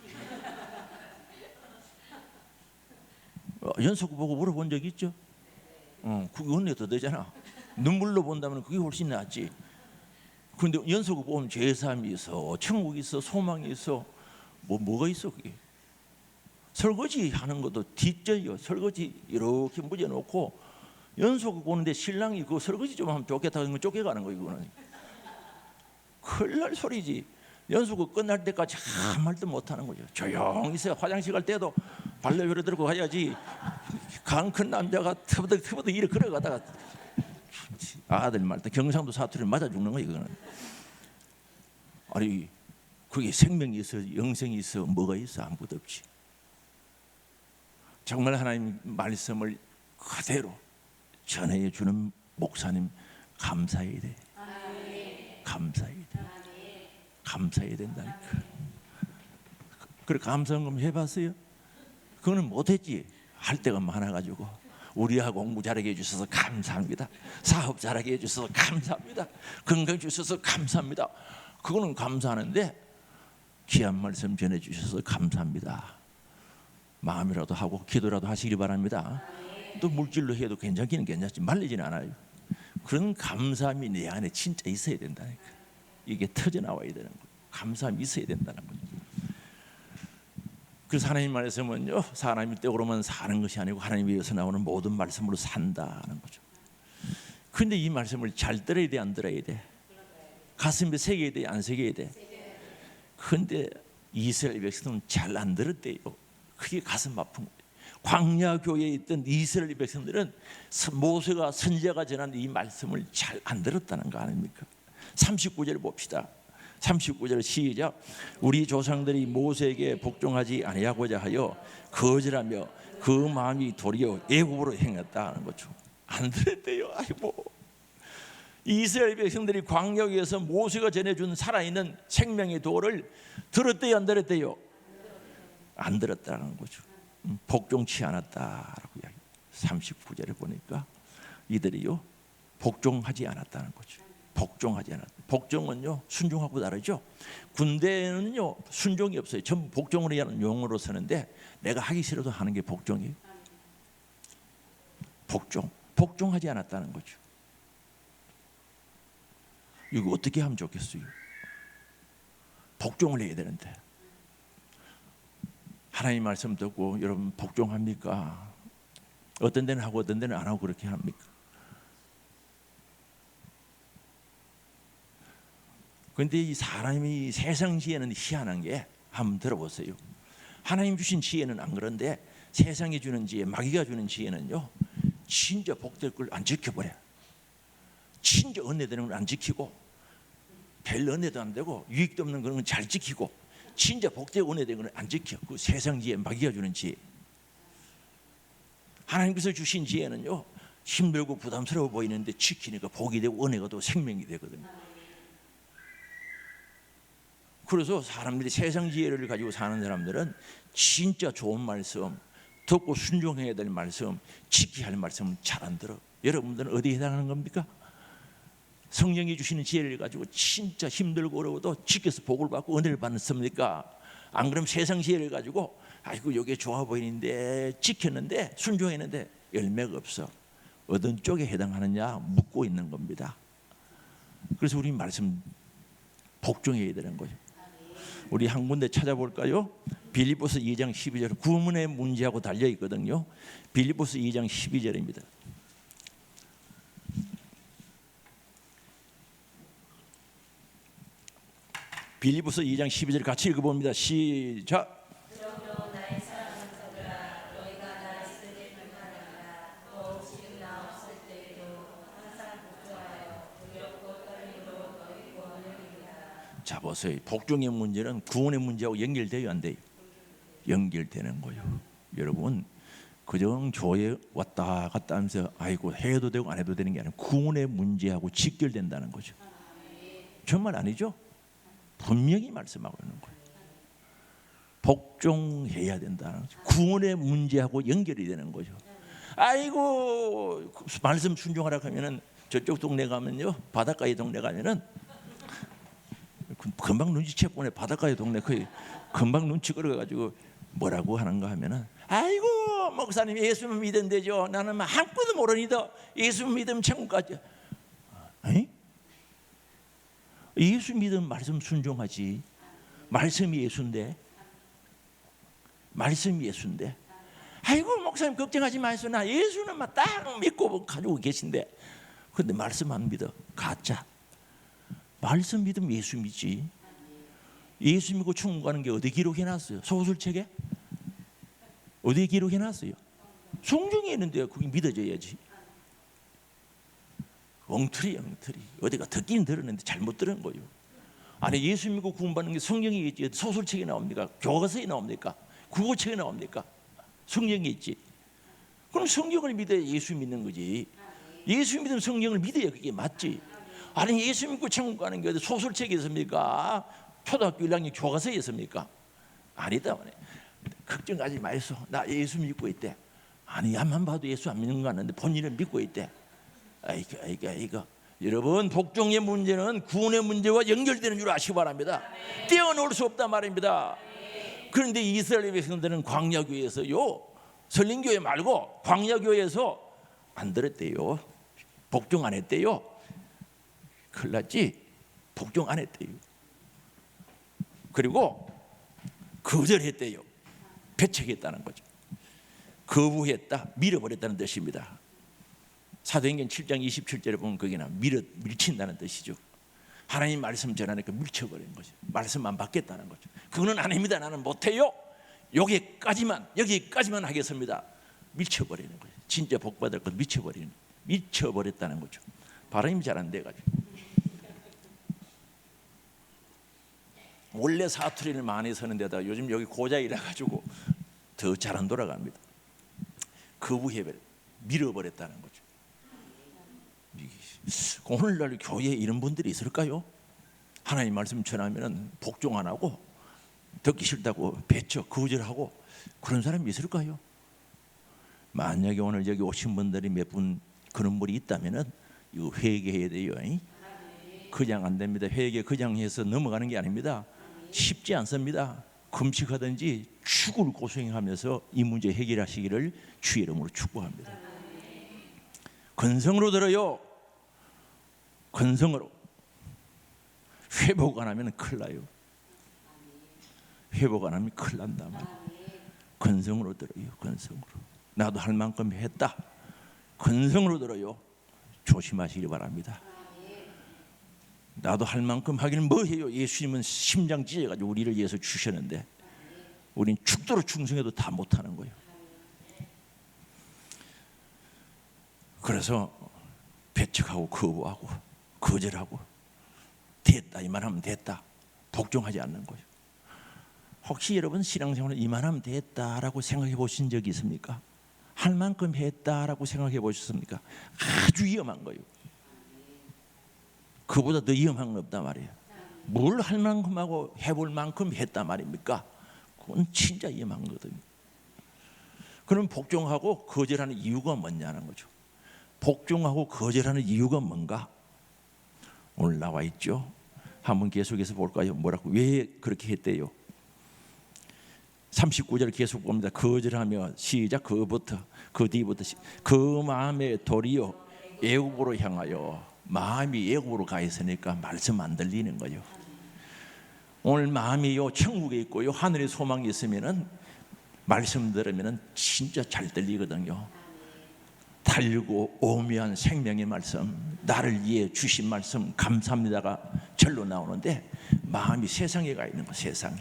연속곡 보고 물어본 적 있죠? 그게 은혜 더 되잖아. 눈물로 본다면 그게 훨씬 낫지. 그런데 연속곡 보면 죄사함이 있어, 천국이 있어, 소망이 있어. 뭐가 있어 그게? 설거지 하는 것도 뒷져요. 설거지 이렇게 묻어놓고 연속곡 보는데 신랑이 그 설거지 좀 하면 좋겠다 하는 건 쫓겨가는 거예요. 이거는 큰일 날 소리지. 연속곡 끝날 때까지 아무 말도 못하는 거죠. 조용히 있어요. 화장실 갈 때도 발로 요래 들고 가야지. 강 큰 남자가 터벅터벅 이렇게 걸어가다가 아들 말 때 경상도 사투리를 맞아 죽는 거예요. 이거는 아니 그게 생명이 있어 영생이 있어 뭐가 있어? 아무것도 없지. 정말 하나님 말씀을 그대로 전해 주는 목사님 감사해야 돼. 감사해야 돼. 감사해야 된다니까. 그래 감사금 해봤어요? 그거는 못했지. 할 때가 많아가지고 우리하고 공부 잘하게 해주셔서 감사합니다. 사업 잘하게 해주셔서 감사합니다. 건강 주셔서 감사합니다. 그거는 감사하는데 귀한 말씀 전해주셔서 감사합니다. 마음이라도 하고 기도라도 하시길 바랍니다. 또 물질로 해도 괜찮기는 괜찮지 말리지는 않아요. 그런 감사함이 내 안에 진짜 있어야 된다니까. 이게 터져나와야 되는 거예요. 감사함이 있어야 된다는 거죠. 그래서 하나님 말씀은요, 사람이 떡으로만 사는 것이 아니고 하나님 위해서 나오는 모든 말씀으로 산다는 거죠. 그런데 이 말씀을 잘 들어야 돼, 안 들어야 돼? 가슴에 새겨야 돼, 안 새겨야 돼? 그런데 이스라엘 백성은 잘 안 들었대요. 그게 가슴 아픈 거예요. 광야 교회에 있던 이스라엘 백성들은 모세가 선지자가 전한 이 말씀을 잘 안 들었다는 거 아닙니까? 39절 봅시다. 39절 시작. 우리 조상들이 모세에게 복종하지 아니하고자 하여 거절하며 그 마음이 도리어 애굽으로 행했다는 거죠. 안 들었대요. 아이고. 이스라엘 백성들이 광야에서 모세가 전해준 살아있는 생명의 도를 들었대요, 안 들었대요? 안 들었다는 거죠. 복종치 않았다라고 이야기. 39절에 보니까 이들이요 복종하지 않았다는 거죠. 복종하지 않았다. 복종은요 순종하고 다르죠. 군대는요 순종이 없어요. 전부 복종을 해야 하는 용어로 쓰는데 내가 하기 싫어도 하는 게 복종이에요. 복종하지 않았다는 거죠. 이거 어떻게 하면 좋겠어요? 복종을 해야 되는데 하나님 말씀 듣고 여러분 복종합니까? 어떤 데는 하고 어떤 데는 안 하고 그렇게 합니까? 그런데 이 사람이 세상 지혜는 희한한 게 한번 들어보세요. 하나님 주신 지혜는 안 그런데 세상이 주는 지혜, 마귀가 주는 지혜는요 진짜 복될 걸 안 지켜버려. 진짜 은혜 되는 걸 안 지키고 별 은혜도 안 되고 유익도 없는 그런 건 잘 지키고 진짜 복되고 은혜 되는 걸 안 지켜. 그 세상 지혜, 마귀가 주는 지혜. 하나님께서 주신 지혜는요 힘들고 부담스러워 보이는데 지키니까 복이 되고 은혜가 되고 생명이 되거든요. 그래서 사람들이 세상 지혜를 가지고 사는 사람들은 진짜 좋은 말씀, 듣고 순종해야 될 말씀, 지켜야 할 말씀은 잘 안 들어. 여러분들은 어디에 해당하는 겁니까? 성령이 주시는 지혜를 가지고 진짜 힘들고 어려워도 지켜서 복을 받고 은혜를 받습니까? 안 그러면 세상 지혜를 가지고 아이고 이게 좋아 보이는데 지켰는데 순종했는데 열매가 없어. 어떤 쪽에 해당하느냐 묻고 있는 겁니다. 그래서 우리 말씀 복종해야 되는 거죠. 우리 한 군데 찾아볼까요? 빌립보서 2장 12절 구문의 문제하고 달려 있거든요. 빌립보서 2장 12절입니다. 빌립보서 2장 12절 같이 읽어봅니다. 시작. 자 보세요. 복종의 문제는 구원의 문제하고 연결돼요, 안 돼요? 연결되는 거예요. 여러분 그저 교회 왔다 갔다 하면서 아이고 해도 되고 안 해도 되는 게 아니라 구원의 문제하고 직결된다는 거죠. 정말 아니죠? 분명히 말씀하고 있는 거예요. 복종해야 된다는 거죠. 구원의 문제하고 연결이 되는 거죠. 아이고 말씀 순종하라고 하면은 저쪽 동네 가면요 바닷가의 동네 가면은 금방 눈치채보네. 바닷가의 동네 거의 금방 눈치 끌어가지고 뭐라고 하는가 하면은 아이고 목사님 예수만 믿으면 되죠. 나는 한 푼도 모르니다. 예수만 믿으면 천국 가죠. 에이? 예수 믿으면 말씀 순종하지. 말씀이 예수인데. 말씀이 예수인데. 아이고 목사님 걱정하지 마세요. 나 예수는 막 딱 믿고 가지고 계신데. 그런데 말씀 안 믿어. 가짜. 말씀 믿으면 예수 믿지. 예수 믿고 천국 가는 게 어디 기록해놨어요? 소설책에? 어디 기록해놨어요? 성경에 있는데 그게 믿어져야지. 엉터리 어디가 듣긴 들었는데 잘못 들은 거예요. 아니 예수 믿고 구원받는 게 성경에 있지 소설책에 나옵니까? 교과서에 나옵니까? 국어책에 나옵니까? 성경에 있지. 그럼 성경을 믿어야 예수 믿는 거지. 예수 믿으면 성경을 믿어야 그게 맞지. 아니 예수 믿고 천국 가는 게 어디 소설책에 있습니까? 초등학교 1학년 교과서에 있습니까? 아니다. 걱정하지 마이소. 나 예수 믿고 있대. 아니 앞만 봐도 예수 안 믿는 거 같는데 본인은 믿고 있대. 아이고. 여러분 복종의 문제는 구원의 문제와 연결되는 줄 아시기 바랍니다. 떼어놓을 수 없단 말입니다. 그런데 이스라엘 백성들은 광야교회에서요, 설린교회 말고 광야교회에서 안 들었대요. 복종 안 했대요. 큰일 났지. 복종 안 했대요. 그리고 거절했대요. 배척했다는 거죠. 거부했다, 밀어버렸다는 뜻입니다. 사도행전 7장 27절에 보면 거기나 밀친다는 뜻이죠. 하나님 말씀 전하니까 밀쳐버린 거죠. 말씀 안 받겠다는 거죠. 그거는 아닙니다. 나는 못해요. 여기까지만 하겠습니다. 밀쳐버리는 거죠. 진짜 복 받을 것 밀쳐버렸다는 거죠. 발음이 잘 안 돼가지고 원래 사투리를 많이 쓰는 데다가 요즘 여기 고자이라 가지고 더 잘 안 돌아갑니다. 거부해버려, 밀어버렸다는 거죠. 오늘날 교회에 이런 분들이 있을까요? 하나님 말씀 전하면 복종 안 하고 듣기 싫다고 배척, 거절하고 그런 사람이 있을까요? 만약에 오늘 여기 오신 분들이 몇 분 그런 분이 있다면은 이거 회개해야 돼요. 그냥 안 됩니다. 회개 그냥 해서 넘어가는 게 아닙니다. 쉽지 않습니다. 금식하든지 죽을 고생하면서 이 문제 해결하시기를 주의 이름으로 축복합니다. 근성으로 들어요. 근성으로. 회복 안 하면 큰일 나요. 회복 안 하면 큰일 난다 말이에요. 근성으로 들어요. 근성으로. 나도 할 만큼 했다. 근성으로 들어요. 조심하시기 바랍니다. 나도 할 만큼 하기는 뭐 해요. 예수님은 심장 찢어가지고 우리를 위해서 주셨는데 우린 죽도록 충성해도 다 못하는 거예요. 그래서 배척하고 거부하고 거절하고 됐다 이만하면 됐다 복종하지 않는 거예요. 혹시 여러분 신앙생활을 이만하면 됐다라고 생각해 보신 적이 있습니까? 할 만큼 했다라고 생각해 보셨습니까? 아주 위험한 거예요. 그보다 더 위험한 건 없단 말이에요. 뭘 할 만큼 하고 해볼 만큼 했단 말입니까? 그건 진짜 위험한 거거든요. 그럼 복종하고 거절하는 이유가 뭐냐는 거죠. 복종하고 거절하는 이유가 뭔가? 오늘 나와 있죠. 한번 계속해서 볼까요? 뭐라고 왜 그렇게 했대요? 39절 계속 봅니다. 거절하며 시작 그부터 그 뒤부터 그 마음의 도리요 애굽으로 향하여 마음이 애굽으로 가 있으니까 말씀 안 들리는 거예요. 오늘 마음이요 천국에 있고요 하늘의 소망이 있으면은 말씀 들으면은 진짜 잘 들리거든요. 달고 오묘한 생명의 말씀, 나를 위해 주신 말씀 감사합니다가 절로 나오는데 마음이 세상에 가 있는 거, 세상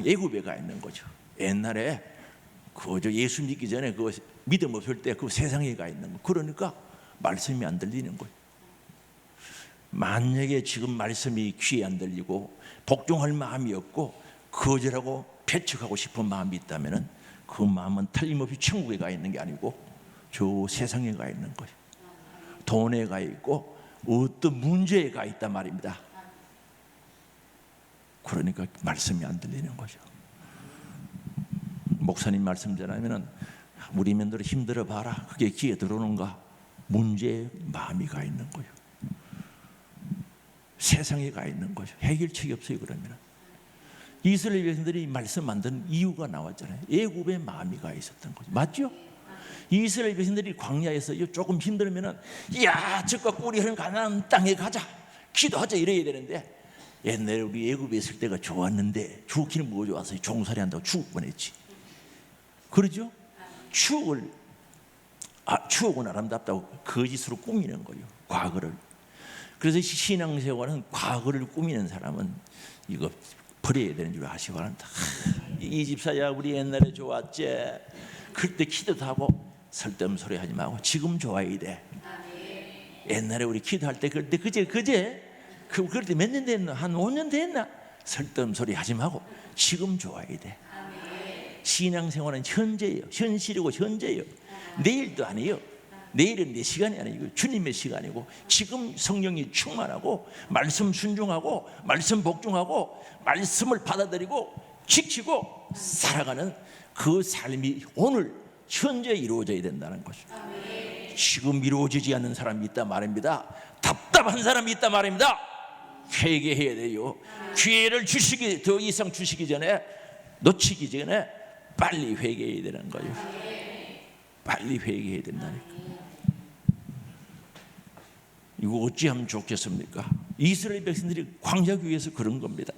애굽에 가 있는 거죠. 옛날에 그저 예수 믿기 전에 그 믿음 없을 때 그 세상에 가 있는 거. 그러니까 말씀이 안 들리는 거예요. 만약에 지금 말씀이 귀에 안 들리고 복종할 마음이 없고 거절하고 배척하고 싶은 마음이 있다면은 그 마음은 틀림없이 천국에 가 있는 게 아니고 저 세상에 가 있는 거예요. 돈에 가 있고 어떤 문제에 가 있단 말입니다. 그러니까 말씀이 안 들리는 거죠. 목사님 말씀 전하면은 우리 면대로 힘들어 봐라. 그게 귀에 들어오는가? 문제에 마음이 가 있는 거예요. 세상에 가 있는 거죠. 해결책이 없어요. 그러면 이스라엘 백성들이 말씀 안 듣는 이유가 나왔잖아요. 애굽에 마음이 가 있었던 거죠. 맞죠? 이스라엘 백성들이 광야에서 조금 힘들면은 야 저거 꿀이 흐르는 가나안 땅에 가자 기도하자 이래야 되는데 옛날에 우리 애굽에 있을 때가 좋았는데 죽기는 뭐 좋았어요? 종살이 한다고 죽을 뻔했지. 그러죠? 추억은 아름답다고 거짓으로 꾸미는 거예요. 과거를. 그래서 신앙생활은 과거를 꾸미는 사람은 이거 버려야 되는 줄 아시기 바랍니다. 이 집사야 우리 옛날에 좋았지. 그때 기도도 하고 설득 소리 하지 말고 지금 좋아야 돼. 옛날에 우리 기도할 때 그때 그제 그때 몇 년 됐나? 한 5년 됐나? 설득 소리 하지 말고 지금 좋아야 돼. 신앙생활은 현재예요. 현실이고 현재예요. 내일도 아니에요. 내일은 내 시간이 아니고 주님의 시간이고, 지금 성령이 충만하고 말씀 순종하고 말씀 복종하고 말씀을 받아들이고 지키고 살아가는 그 삶이 오늘 현재 이루어져야 된다는 거죠. 지금 이루어지지 않는 사람이 있다 말입니다. 답답한 사람이 있다 말입니다. 회개해야 돼요. 기회를 주시기, 더 이상 주시기 전에, 놓치기 전에 빨리 회개해야 되는 거예요. 빨리 회개해야 된다니까. 이거 어찌하면 좋겠습니까? 이스라엘 백성들이 광야교회에서 그런 겁니다.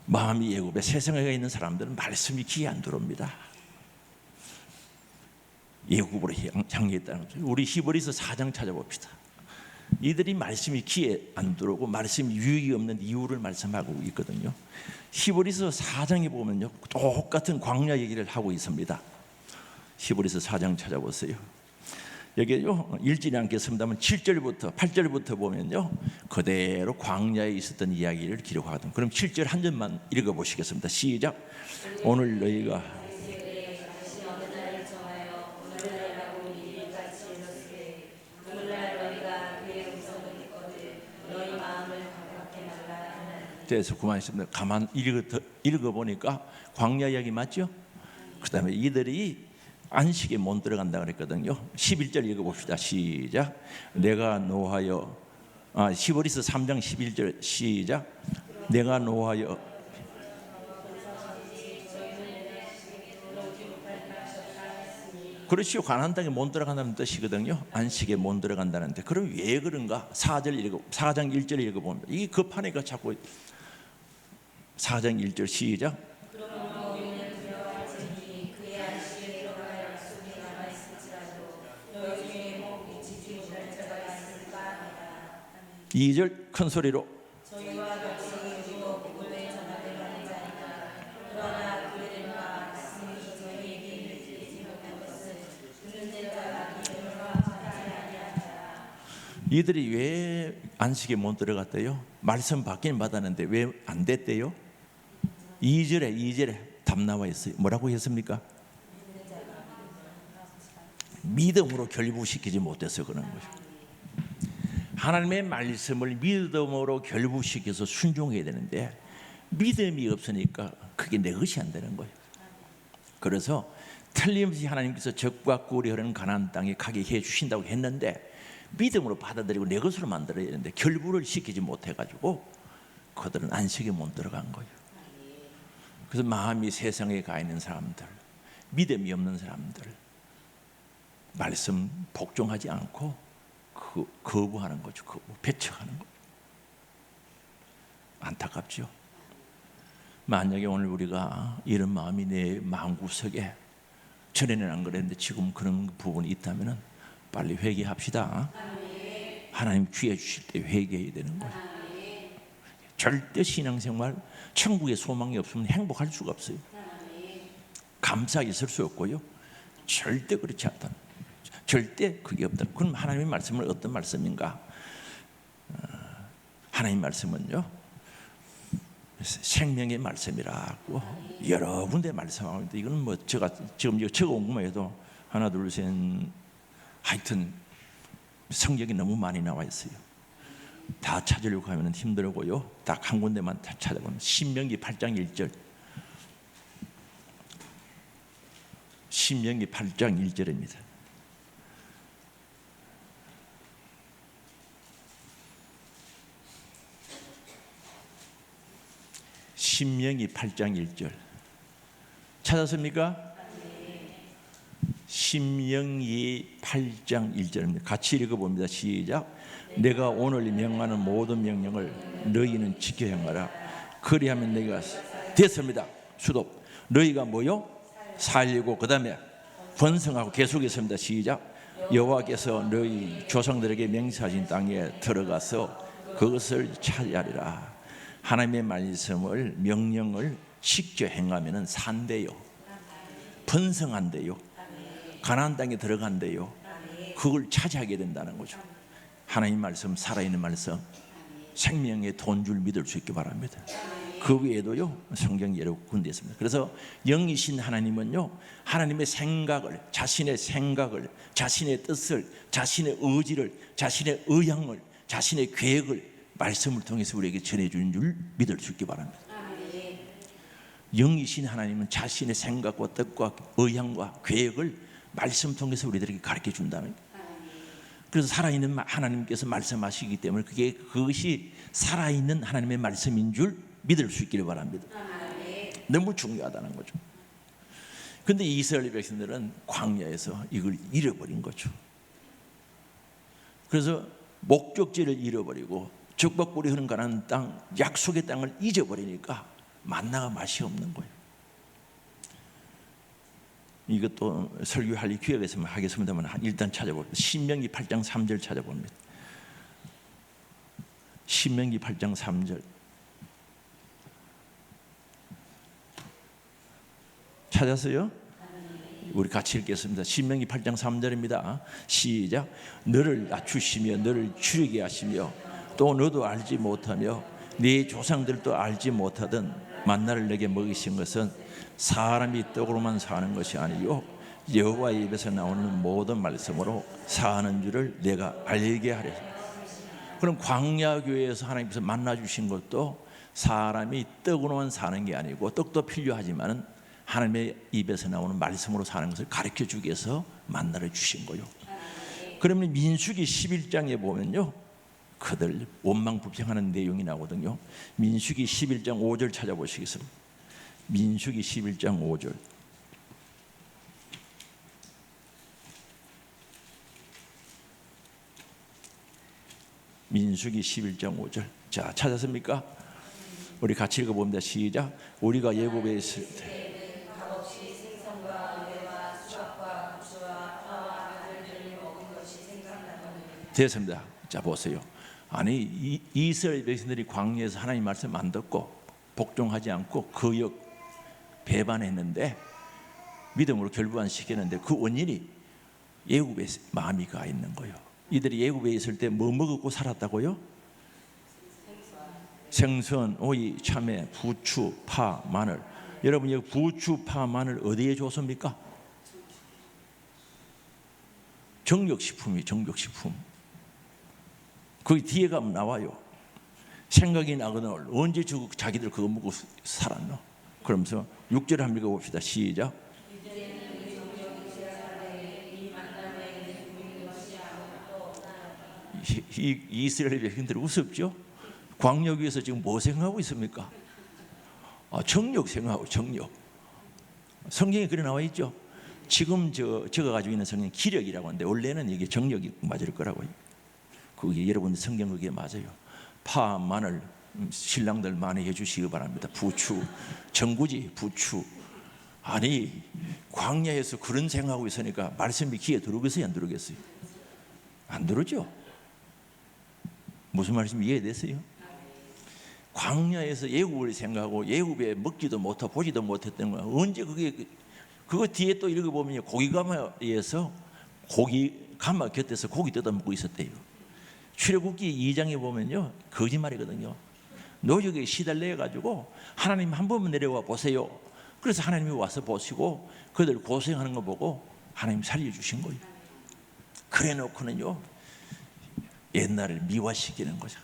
마음이 애굽에 세상에 있는 사람들은 말씀이 귀에 안 들어옵니다. 애굽으로 향했다는 거죠. 우리 히브리서 4장 찾아봅시다. 이들이 말씀이 귀에 안 들어오고 말씀이 유익이 없는 이유를 말씀하고 있거든요. 히브리서 4장에 보면요, 똑같은 광야 얘기를 하고 있습니다. 히브리서 4장 찾아보세요. 여기요, 읽지 않겠습니다만 7절부터 8절부터 보면요, 그대로 광야에 있었던 이야기를 기록하거든요. 그럼 7절 한 절만 읽어보시겠습니다. 시작. 오늘 너희가 돼서 그만했습니다. 가만 읽어보니까 광야 이야기 맞죠? 그 다음에 이들이 안식에 못 들어간다 그랬거든요. 11절 읽어봅시다. 시작. 내가 노하여, 히브리서 3장 11절 시작. 내가 노하여, 그렇지요. 가나안 땅에 못 들어간다는 뜻이거든요. 안식에 못 들어간다는데, 그럼 왜 그런가? 4장 1절 읽어봅니다. 이게 급하니까 자꾸 4장 1절 시작. 2절 큰 소리로. 이들이 왜 안식에 못 들어갔대요? 말씀 받긴 받았는데 왜 안 됐대요? 2절에 답 나와 있어요. 뭐라고 했습니까? 믿음으로 결부시키지 못해서 그런 거죠. 하나님의 말씀을 믿음으로 결부시켜서 순종해야 되는데 믿음이 없으니까 그게 내 것이 안 되는 거예요. 그래서 틀림없이 하나님께서 적과 꿀이 흐르는 가나안 땅에 가게 해 주신다고 했는데 믿음으로 받아들이고 내 것으로 만들어야 되는데 결부를 시키지 못해가지고 그들은 안식에 못 들어간 거예요. 그래서 마음이 세상에 가 있는 사람들, 믿음이 없는 사람들, 말씀 복종하지 않고 거부하는 거죠. 배척하는 거죠. 안타깝죠. 만약에 오늘 우리가 이런 마음이 내 마음구석에, 전에는 안 그랬는데 지금 그런 부분이 있다면 빨리 회개합시다. 하나님 기회 주실 때 회개해야 되는 거예요. 절대 신앙생활, 천국에 소망이 없으면 행복할 수가 없어요. 감사 있을 수 없고요. 절대 그렇지 않다. 절대 그게 없다. 그럼 하나님의 말씀은 어떤 말씀인가? 하나님 말씀은요, 생명의 말씀이라고 여러 군데 말씀하고, 이거는 뭐 제가 지금 이거 적어온 것만 해도 하나 둘 셋, 하여튼 성경이 너무 많이 나와 있어요. 다 찾으려고 하면 힘들고요. 딱 한 군데만 다 찾아보면 신명기 8장 1절. 신명기 8장 1절입니다. 신명기 8장 1절 찾았습니까? 신명기 8장 1절입니다. 같이 읽어봅니다. 시작. 내가 오늘 명하는 모든 명령을 너희는 지켜 행하라. 그리하면 너희가 됐습니다. 수도 너희가 뭐요? 살리고 그 다음에 번성하고 계속했습니다. 시작. 여호와께서 너희 조상들에게 맹세하신 땅에 들어가서 그것을 차지하리라. 하나님의 말씀을, 명령을 지켜 행하면 산대요. 번성한대요. 가나안 땅에 들어간대요. 그걸 차지하게 된다는 거죠. 하나님 말씀, 살아있는 말씀, 생명의 돈줄 믿을 수 있기 바랍니다. 그 외에도요, 성경 여러 군데 있습니다. 그래서 영이신 하나님은요, 하나님의 생각을, 자신의 뜻을, 자신의 의지를, 자신의 의향을, 자신의 계획을 말씀을 통해서 우리에게 전해주는 줄 믿을 수 있기 바랍니다. 영이신 하나님은 자신의 생각과 뜻과 의향과 계획을 말씀 통해서 우리들에게 가르쳐 준다는 거예요. 그래서 살아있는 하나님께서 말씀하시기 때문에 그것이 살아있는 하나님의 말씀인 줄 믿을 수 있기를 바랍니다. 너무 중요하다는 거죠. 그런데 이스라엘 백성들은 광야에서 이걸 잃어버린 거죠. 그래서 목적지를 잃어버리고 적박골이 흐른 가나안 땅, 약속의 땅을 잊어버리니까 만나가 맛이 없는 거예요. 이것도 설교할 기회가 있으면 하겠습니다만 일단 찾아봅니다. 신명기 8장 3절 찾아봅니다. 신명기 8장 3절 찾았어요? 우리 같이 읽겠습니다. 신명기 8장 3절입니다. 시작. 너를 낮추시며 너를 추리게 하시며 또 너도 알지 못하며 네 조상들도 알지 못하던 만나를 내게 먹이신 것은 사람이 떡으로만 사는 것이 아니요 여호와의 입에서 나오는 모든 말씀으로 사는 줄을 내가 알게 하려. 그럼 광야 교회에서 하나님께서 만나 주신 것도 사람이 떡으로만 사는 게 아니고 떡도 필요하지만 하나님의 입에서 나오는 말씀으로 사는 것을 가르쳐 주기 위해서 만나를 주신 거예요. 그러면 민수기 11장에 보면요, 그들 원망불평하는 내용이 나오거든요. 민수기 11장 5절 찾아보시겠습니다. 민수기 11장 5절. 민수기 11장 5절. 자, 찾았습니까? 우리 같이 읽어봅니다. 시작. 우리가 예굽에 있을 때 됐습니다. 자, 보세요. 아니 이스라엘 백성들이 광야에서 하나님 말씀 안 듣고 복종하지 않고 거역 배반했는데 믿음으로 결부안시켰는데 그 원인이 애굽에 마음이 가 있는 거예요. 이들이 애굽에 있을 때 뭐 먹고 살았다고요? 생선, 오이, 참외, 부추, 파, 마늘. 여러분 여기 부추, 파, 마늘 어디에 좋습니까? 정력식품이 정력식품. 거기 뒤에 가면 나와요. 생각이 나거든. 언제 자기들 그거 먹고 살았노? 그러면서 6절 한번 읽어봅시다. 시작. 이스라엘 백성들 우습죠? 광야 위에서 지금 뭐 생각하고 있습니까? 정력 생각하고 정력. 성경에 그래 나와 있죠. 지금 제가 가지고 있는 성경 기력이라고 하는데 원래는 이게 정력이 맞을 거라고요. 그게 여러분 성경 그게 맞아요. 파, 마늘 신랑들 많이 해주시기 바랍니다. 부추, 전구지, 부추. 아니 광야에서 그런 생각하고 있으니까 말씀이 귀에 들어오겠어요, 안 들어오겠어요? 안 들어오죠? 무슨 말씀이 이해됐어요? 광야에서 예굽을 생각하고 예굽에 먹지도 못하고 보지도 못했던 거야. 언제 그거 뒤에 또 읽어보면 고기가마에서 가마 곁에서 고기 뜯어 먹고 있었대요. 출애굽기 2장에 보면요 거짓말이거든요. 노역에 시달려 가지고 하나님 한 번만 내려와 보세요. 그래서 하나님이 와서 보시고 그들 고생하는 거 보고 하나님 살려주신 거예요. 그래 놓고는요 옛날을 미화시키는 거죠.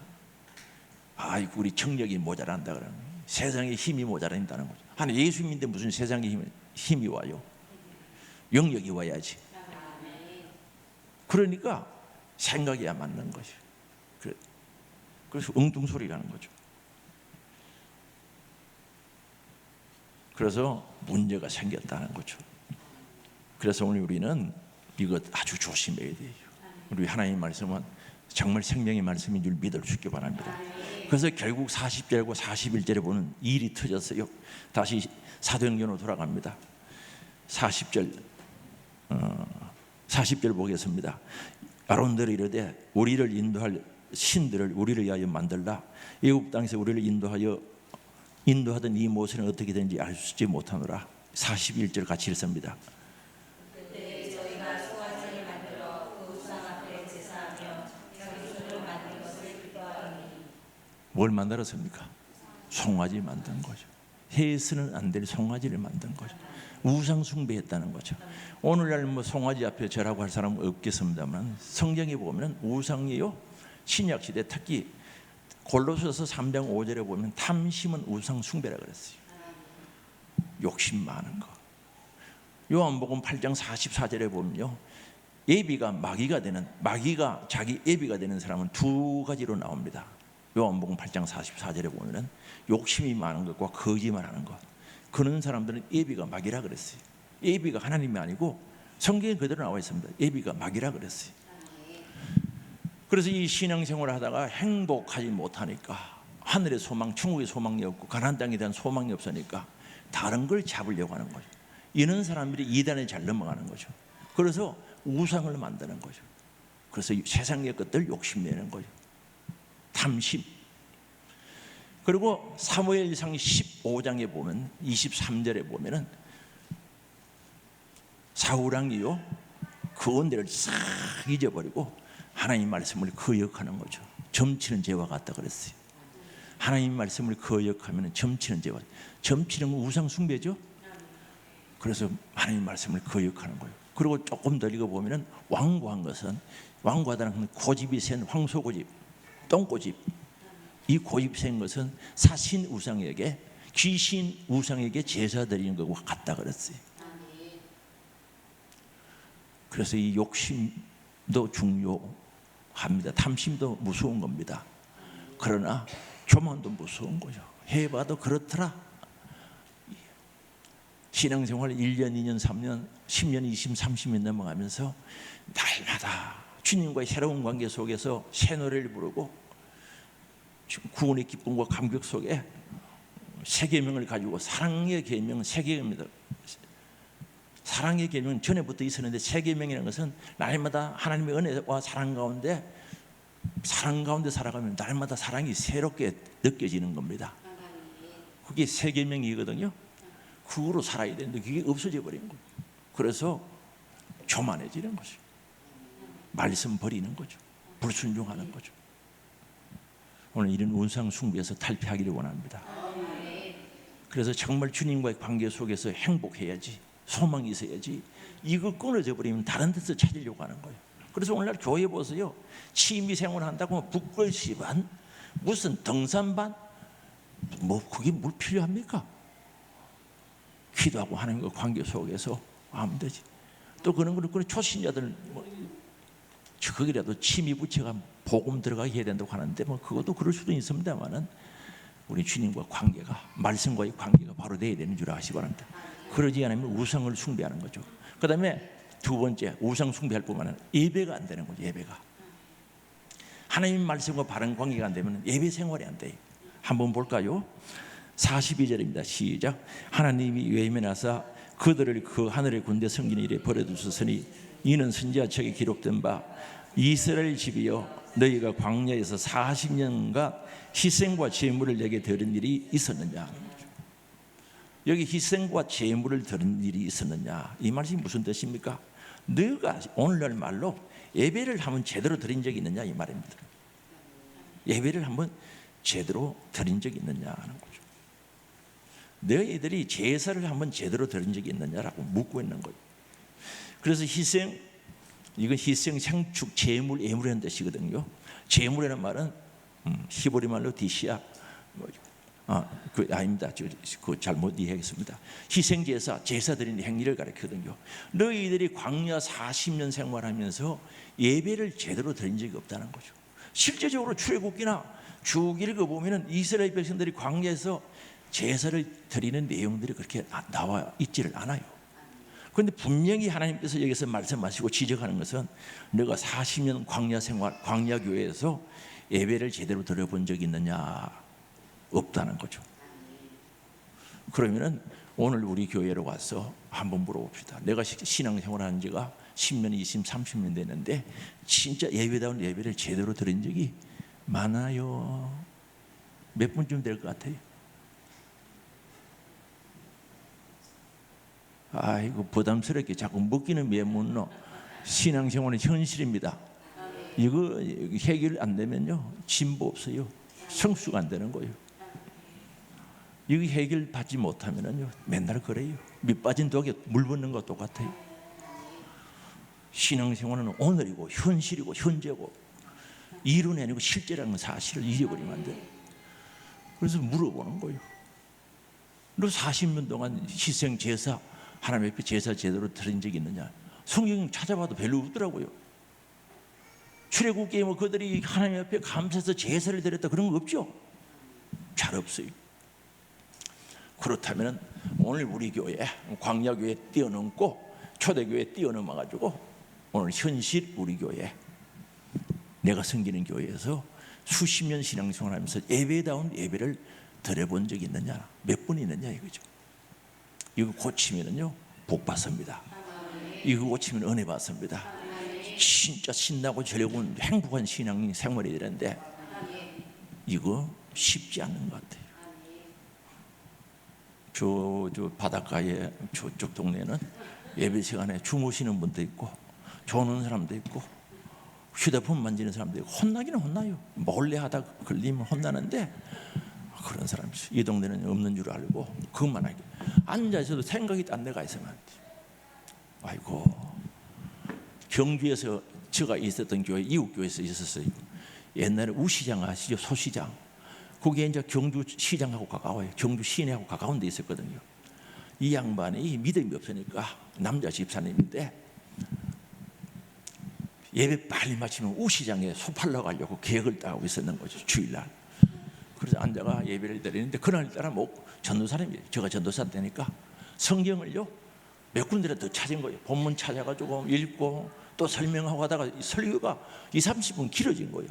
아이고 우리 정력이 모자란다 그러는 거예요. 세상에 힘이 모자란다는 거죠. 하나 예수님인데 무슨 세상에 힘이 와요? 영력이 와야지. 그러니까 생각이 안 맞는 거죠. 그래서 엉뚱소리 가는 거죠. 그래서 문제가 생겼다는 거죠. 그래서 오늘 우리는 이것 아주 조심해야 돼요. 우리 하나님의 말씀은 정말 생명의 말씀인 줄 믿을 수 있기 바랍니다. 그래서 결국 40절과 41절에 보면 일이 터졌어요. 다시 사도행전으로 돌아갑니다. 40절 보겠습니다. 아론들이 이르되 우리를 인도할 신들을 우리를 위하여 만들라. 애굽 땅에서 우리를 인도하던 이 모세는 어떻게 되는지 알 수 있지 못하노라. 41절 같이 읽습니다. 그때 저희가 송아지를 만들어 그 우상 앞에 제사하며 자기 뭘 만들었습니까? 송아지 만든 거죠. 해서는 안 될 송아지를 만든 거죠. 우상 숭배했다는 거죠. 오늘날 뭐 송아지 앞에 절하고 할 사람은 없겠습니다만 성경에 보면 우상이요, 신약 시대 특히 골로새서 3장 5절에 보면 탐심은 우상 숭배라 그랬어요. 욕심 많은 거. 요한복음 8장 44절에 보면요, 마귀가 자기 예비가 되는 사람은 두 가지로 나옵니다. 요한복음 8장 44절에 보면은 욕심이 많은 것과 거짓말하는 것. 그런 사람들은 예비가 마귀라 그랬어요. 예비가 하나님이 아니고 성경에 그대로 나와 있습니다. 예비가 마귀라 그랬어요. 그래서 이 신앙생활을 하다가 행복하지 못하니까, 하늘의 소망, 천국의 소망이 없고 가나안 땅에 대한 소망이 없으니까 다른 걸 잡으려고 하는 거죠. 이런 사람들이 이단에 잘 넘어가는 거죠. 그래서 우상을 만드는 거죠. 그래서 세상의 것들 욕심내는 거죠. 탐심. 그리고 사무엘상 15장에 보면 23절에 보면은 사울왕이요, 그 언대를 싹 잊어버리고 하나님 말씀을 거역하는 거죠. 점치는 죄와 같다 그랬어요. 하나님 말씀을 거역하면 점치는 죄와, 점치는 건 우상 숭배죠. 그래서 하나님 말씀을 거역하는 거예요. 그리고 조금 더 읽어보면 완고한 것은, 완고하다는 건 고집이 센 황소고집, 똥고집. 이 고집 센 것은 사신 우상에게, 귀신 우상에게 제사 드리는 것과 같다 그랬어요. 그래서 이 욕심도 중요합니다. 탐심도 무서운 겁니다. 그러나 교만도 무서운 거죠. 해봐도 그렇더라. 신앙생활 1년, 2년, 3년, 10년, 20년, 30년 넘어가면서 날마다 주님과의 새로운 관계 속에서 새 노래를 부르고 구원의 기쁨과 감격 속에 새 계명을 가지고, 사랑의 계명은 새 계명입니다. 사랑의 계명은 전에부터 있었는데 새 계명이라는 것은 날마다 하나님의 은혜와 사랑 가운데 살아가면 날마다 사랑이 새롭게 느껴지는 겁니다. 그게 새 계명이거든요. 그거로 살아야 되는데 그게 없어져 버린 거예요. 그래서 교만해지는 거죠. 말씀 버리는 거죠. 불순종하는 거죠. 오늘 이런 우상 숭배에서 탈피하기를 원합니다. 그래서 정말 주님과의 관계 속에서 행복해야지, 소망이 있어야지. 이거 끊어져 버리면 다른 데서 찾으려고 하는 거예요. 그래서 오늘날 교회 보세요. 취미 생활 한다고 북글씨반, 무슨 등산반, 뭐 그게 뭘 필요합니까? 기도하고 하나님과 관계 속에서 하면 되지. 또 그런 초신자들 거기라도 취미 부채가 복음 들어가게 해야 된다고 하는데 뭐 그것도 그럴 수도 있습니다만은 우리 주님과 관계가, 말씀과의 관계가 바로 돼야 되는 줄 아시기 바랍니다. 그러지 않으면 우상을 숭배하는 거죠. 그 다음에 두 번째, 우상 숭배할 뿐만 아니라 예배가 안 되는 거죠. 예배가, 하나님 말씀과 바른 관계가 안 되면 예배 생활이 안 돼요. 한번 볼까요? 42절입니다. 시작. 하나님이 외면하사 그들을 그 하늘의 군대 섬기는 일에 버려두셨으니 이는 선지자책에 기록된 바 이스라엘 집이여 너희가 광야에서 40년간 희생과 제물을 내게 드린 일이 있었느냐. 여기 희생과 제물을 드린 일이 있었느냐, 이 말씀이 무슨 뜻입니까? 너희가 오늘날 말로 예배를 한번 제대로 드린 적이 있느냐 이 말입니다. 예배를 한번 제대로 드린 적이 있느냐 하는 거죠. 너희들이 제사를 한번 제대로 드린 적이 있느냐라고 묻고 있는 거예요. 그래서 희생, 이건 희생, 생축, 제물, 예물이라는 뜻이거든요. 제물이라는 말은 히브리 말로 디시아, 아닙니다. 그 잘못 이해했습니다. 희생제사, 제사 드리는 행위를 가리키거든요. 너희들이 광야 40년 생활하면서 예배를 제대로 드린 적이 없다는 거죠. 실제적으로 출애굽기나 주기를 보면은 이스라엘 백성들이 광야에서 제사를 드리는 내용들이 그렇게 나와 있지를 않아요. 그런데 분명히 하나님께서 여기서 말씀하시고 지적하는 것은 너가 40년 광야 생활, 광야 교회에서 예배를 제대로 드려본 적이 있느냐? 없다는 거죠. 그러면은 오늘 우리 교회로 와서 한번 물어봅시다. 내가 신앙생활하는 지가 10년, 20년, 30년 됐는데 진짜 예배다운 예배를 제대로 드린 적이 많아요? 몇 분쯤 될 것 같아요? 아이고 부담스럽게 자꾸 묻기는 왜 묻노? 신앙생활은 현실입니다. 이거 해결 안 되면요 진보 없어요. 성수가 안 되는 거예요. 이거 해결받지 못하면은요 맨날 그래요. 밑 빠진 독에 물 붓는 것 똑같아요. 신앙생활은 오늘이고 현실이고 현재고 이론이 아니고 실제라는 사실을 잊어버리면 안 돼요. 그래서 물어보는 거예요. 너 40년 동안 희생 제사 하나님 앞에 제사 제대로 드린 적이 있느냐? 성경 찾아봐도 별로 없더라고요. 출애굽기에 뭐 그들이 하나님 앞에 감사해서 제사를 드렸다 그런 거 없죠? 잘 없어요. 그렇다면 오늘 우리 교회 광야교회 뛰어넘고 초대교회 뛰어넘어 가지고 오늘 현실 우리 교회 내가 섬기는 교회에서 수십 년 신앙생활하면서 예배다운 예배를 드려본 적이 있느냐, 몇 번 있느냐 이거죠. 이거 고치면은요 복 받습니다. 이거 고치면 은혜 받습니다. 진짜 신나고 즐거운 행복한 신앙 생활이 되는데 이거 쉽지 않는 것 같아요. 저 바닷가에 저쪽 동네는 예배 시간에 주무시는 분도 있고 조는 사람도 있고 휴대폰 만지는 사람도 있고 혼나기는 혼나요. 몰래 하다 걸리면 혼나는데 그런 사람이 있어요. 이 동네는 없는 줄 알고 그것만 하게 앉아 있어도 생각이 딴 데가 있으면 안 돼요. 아이고 경주에서 제가 있었던 교회 이웃교회에서 있었어요. 옛날에 우시장 아시죠? 소시장. 그게 이제 경주 시장하고 가까워요. 경주 시내하고 가까운 데 있었거든요. 이 양반이 믿음이 없으니까 남자 집사님인데 예배 빨리 마치면 우시장에 소 팔러 가려고 계획을 따고 있었는 거죠. 주일날. 그래서 앉아가 예배를 드리는데 그날따라 전도사님이에요. 제가 전도사 때니까 성경을요 몇 군데를 더 찾은 거예요. 본문 찾아가지고 읽고 또 설명하고 하다가 설교가 20-30분 길어진 거예요.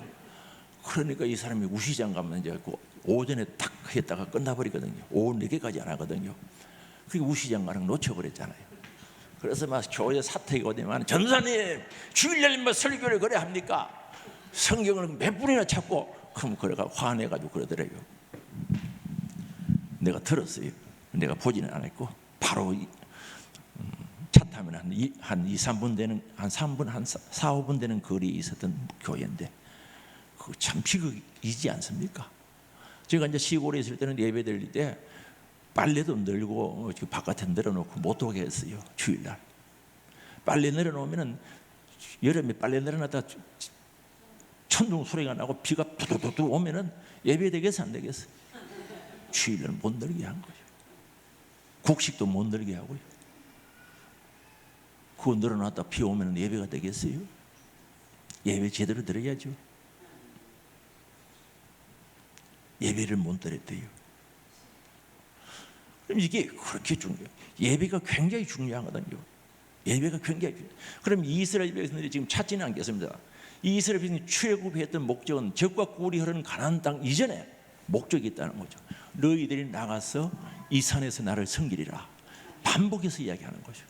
그러니까 이 사람이 우시장 가면 이제 오전에 딱 했다가 끝나버리거든요. 오후 4개까지 안 하거든요. 그게 우시장 가는 거 놓쳐버렸잖아요. 그래서 막 교회 사택이 오더만 전도사님 주일날 뭐 설교를 그래 합니까? 성경을 몇 분이나 찾고 그럼 그래가 화내가지고 그러더래요. 내가 들었어요. 내가 보지는 않았고 바로 차 타면 한 2-3분 되는 한 3분 한 4-5분 되는 거리에 있었던 교회인데 그 참 비극이지 않습니까? 제가 이제 시골에 있을 때는 예배 드릴 때 빨래도 널고 바깥에 내려놓고 못 오게 했어요. 주일날 빨래 내려놓으면은 여름에 빨래 내려놨다 천둥 소리가 나고 비가 푸두두두 오면은 예배 되겠어 안 되겠어? 주일날 못 늘게 한 거예요. 곡식도 못 늘게 하고요. 그거 늘어놨다 비 오면 예배가 되겠어요? 예배 제대로 드려야죠. 예배를 못 드렸대요. 그럼 이게 그렇게 중요해요. 예배가 굉장히 중요하거든요. 예배가 굉장히 중요해요. 그럼 이스라엘 백성들이 지금 찾지는 않겠습니다. 이스라엘 백성이 출애굽했던 목적은 적과 꿀이 흐르는 가나안 땅 이전에 목적이 있다는 거죠. 너희들이 나가서 이 산에서 나를 섬기리라. 반복해서 이야기하는 거죠.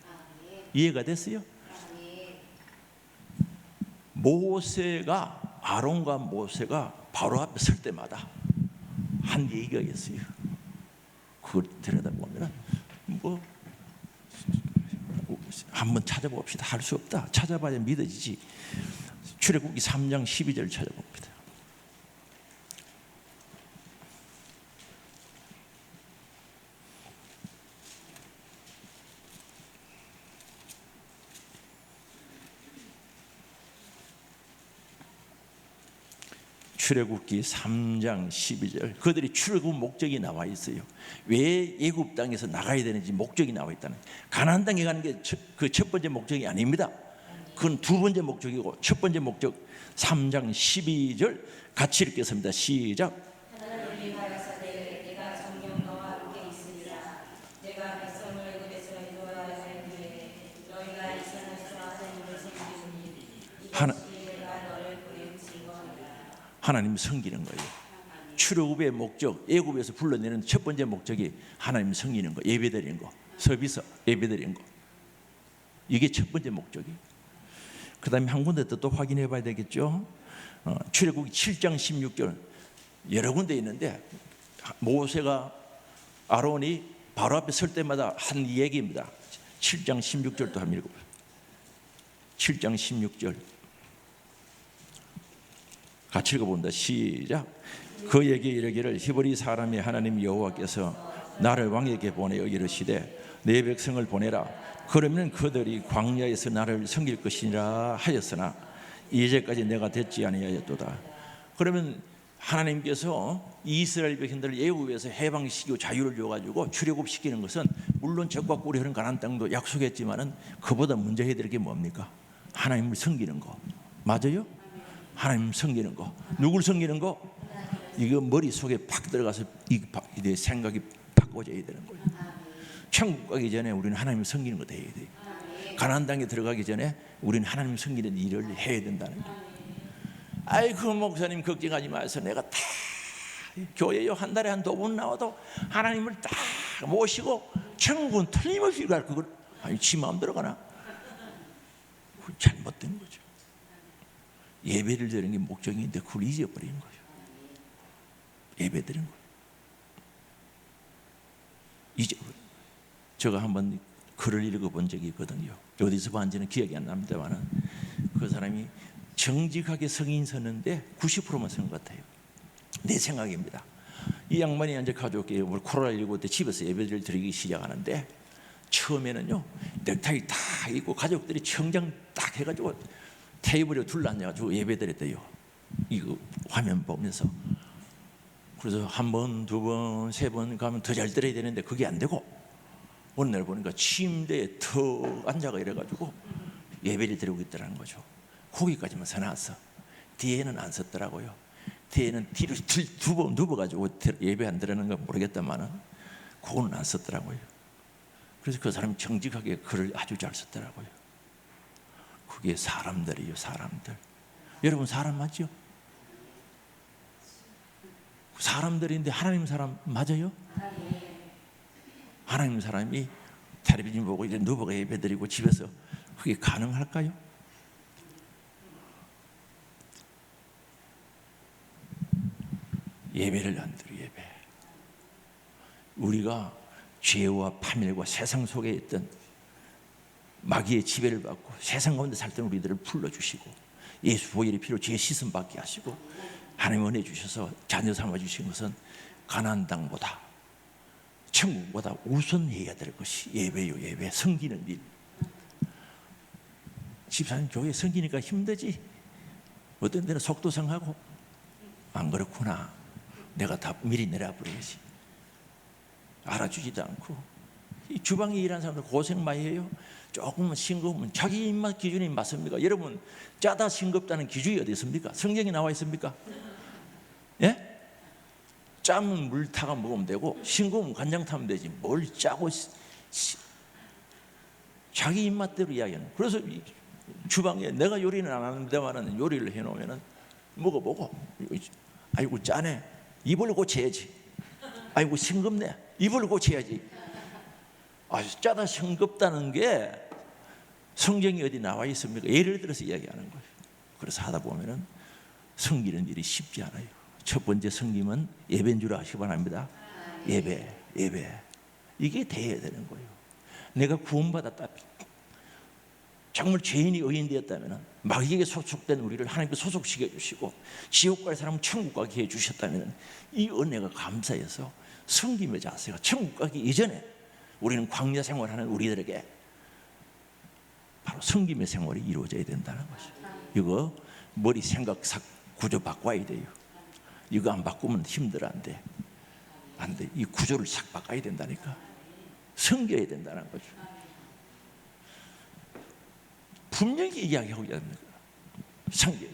이해가 됐어요? 모세가 아론과 모세가 바로 앞에 설 때마다 한 얘기가 있어요. 그걸 들여다보면 뭐 한번 찾아봅시다. 할 수 없다. 찾아봐야 믿어지지. 출애굽기 3장 12절 찾아봅니다. 출애굽기 3장 12절 그들이 출애굽 목적이 나와 있어요. 왜 애굽 땅에서 나가야 되는지 목적이 나와 있다는. 가나안 땅에 가는 게 그 첫 번째 목적이 아닙니다. 그건 두 번째 목적이고 첫 번째 목적 3장 12절 같이 읽겠습니다. 시작. 하나님이 가라사대 내가 정녕 너와 함께 있으리라. 내가 백성을 애굽에서 인도하여 할 때에 너희가 이 산에서 하나님을 섬기리니 이것이 내가 너를 보낸 증거니라. 하나님 섬기는 거예요. 출애굽의 목적, 애굽에서 불러내는 첫 번째 목적이 하나님 섬기는 거, 예배드리는 거, 서비스 예배드리는 거. 이게 첫 번째 목적이에요. 그 다음에 한 군데 또 확인해 봐야 되겠죠. 출애굽기 7장 16절 여러 군데 있는데 모세가 아론이 바로 앞에 설 때마다 한 얘기입니다. 7장 16절도 한번 읽어보세요. 7장 16절 같이 읽어본다. 시작. 그에게 이르기를 히브리 사람의 하나님 여호와께서 나를 왕에게 보내어 이르시되 내 백성을 보내라. 그러면 그들이 광야에서 나를 섬길 것이니라 하였으나 이제까지 내가 듣지 아니하였도다. 그러면 하나님께서 이스라엘 백성들을 애굽에서 해방시키고 자유를 줘가지고 출애굽시키는 것은 물론 적과 꿀이 흐르는 가나안 땅도 약속했지만은 그보다 먼저 해야 될 게 뭡니까? 하나님을 섬기는 거. 맞아요? 하나님 섬기는 거. 누굴 섬기는 거? 이거 머릿속에 팍 들어가서 이 생각이 바꿔져야 되는 거예요. 천국 가기 전에 우리는 하나님을 섬기는 거 돼야 돼요. 가나안 땅에 들어가기 전에 우리는 하나님을 섬기는 일을 해야 된다는 거예요. 아이 그 목사님 걱정하지 마세요. 내가 다 교회요 한 달에 한 2번 나와도 하나님을 딱 모시고 천국은 틀림없이 갈 그걸 아니 지 마음대로 가나? 잘못된 거죠. 예배를 드리는 게 목적인데 그걸 잊어버린 거예요. 예배 드리는 거예요. 잊어버린 거예요. 제가 한번 글을 읽어본 적이 있거든요. 어디서 봤는지는 기억이 안 납니다만 그 사람이 정직하게 성인 섰는데 90%만 선 것 같아요. 내 생각입니다. 이 양반이 이제 가족이 코로나19 때 집에서 예배를 드리기 시작하는데 처음에는요 넥타이 다 입고 가족들이 청장 딱 해가지고 테이블에 둘러앉아가지고 예배 드렸대요. 이거 화면 보면서. 그래서 1번, 2번, 3번 가면 더 잘 드려야 되는데 그게 안 되고 어느 날 보니까 침대에 턱 앉아가 이래가지고 예배를 드리고 있더라는 거죠. 거기까지만 서놨어. 뒤에는 안 섰더라고요. 뒤에는 뒤를 2번 누워가지고 예배 안 드리는 건 모르겠다만은 그거는 안 섰더라고요. 그래서 그 사람이 정직하게 글을 아주 잘 썼더라고요. 그게 사람들이에요, 사람들. 여러분 사람 맞죠? 사람들인데 하나님 사람 맞아요? 하나님 사람이 텔레비전 보고 이제 누워가 예배 드리고 집에서 그게 가능할까요? 예배를 안 드려. 예배. 우리가 죄와 파멸과 세상 속에 있던 마귀의 지배를 받고 세상 가운데 살던 우리들을 불러주시고 예수 보혈의 피로 죄 씻음 받게 하시고 하나님 은혜 주셔서 자녀 삼아 주신 것은 가나안 땅보다 천국보다 우선해야 될 것이 예배요. 예배. 섬기는 일. 집사님 교회 섬기니까 힘들지. 어떤 데는 속도상하고 안 그렇구나. 내가 다 미리 내려버려야지. 알아주지도 않고 이 주방에 일하는 사람들 고생 많이 해요. 조금만 싱거우면 자기 입맛 기준이 맞습니까? 여러분 짜다 싱겁다는 기준이 어디 있습니까? 성경에 나와 있습니까? 예? 짜면 물 타가 먹으면 되고 싱거우면 간장 타면 되지 뭘 짜고 자기 입맛대로 이야기하는. 그래서 주방에 내가 요리는 안 하는데만은 요리를 해놓으면 먹어보고 아이고 짜네 입을 고쳐야지. 아이고 싱겁네 입을 고쳐야지. 짜다 싱겁다는 게 성경이 어디 나와 있습니까? 예를 들어서 이야기하는 거예요. 그래서 하다 보면은 섬기는 일이 쉽지 않아요. 첫 번째 섬김은 예배인 줄 아시기 바랍니다. 예배 이게 돼야 되는 거예요. 내가 구원받았다 정말 죄인이 의인 되었다면 마귀에게 소속된 우리를 하나님께 소속시켜 주시고 지옥 갈 사람은 천국 가게 해주셨다면 이 은혜가 감사해서 섬김의 자세가 천국 가기 이전에 우리는 광야 생활하는 우리들에게 바로 섬김의 생활이 이루어져야 된다는 것이죠. 이거 머리 생각 구조 바꿔야 돼요. 이거 안 바꾸면 힘들어. 안 돼. 이 구조를 싹 바꿔야 된다니까. 섬겨야 된다는 거죠. 분명히 이야기하고 있습니다. 섬겨.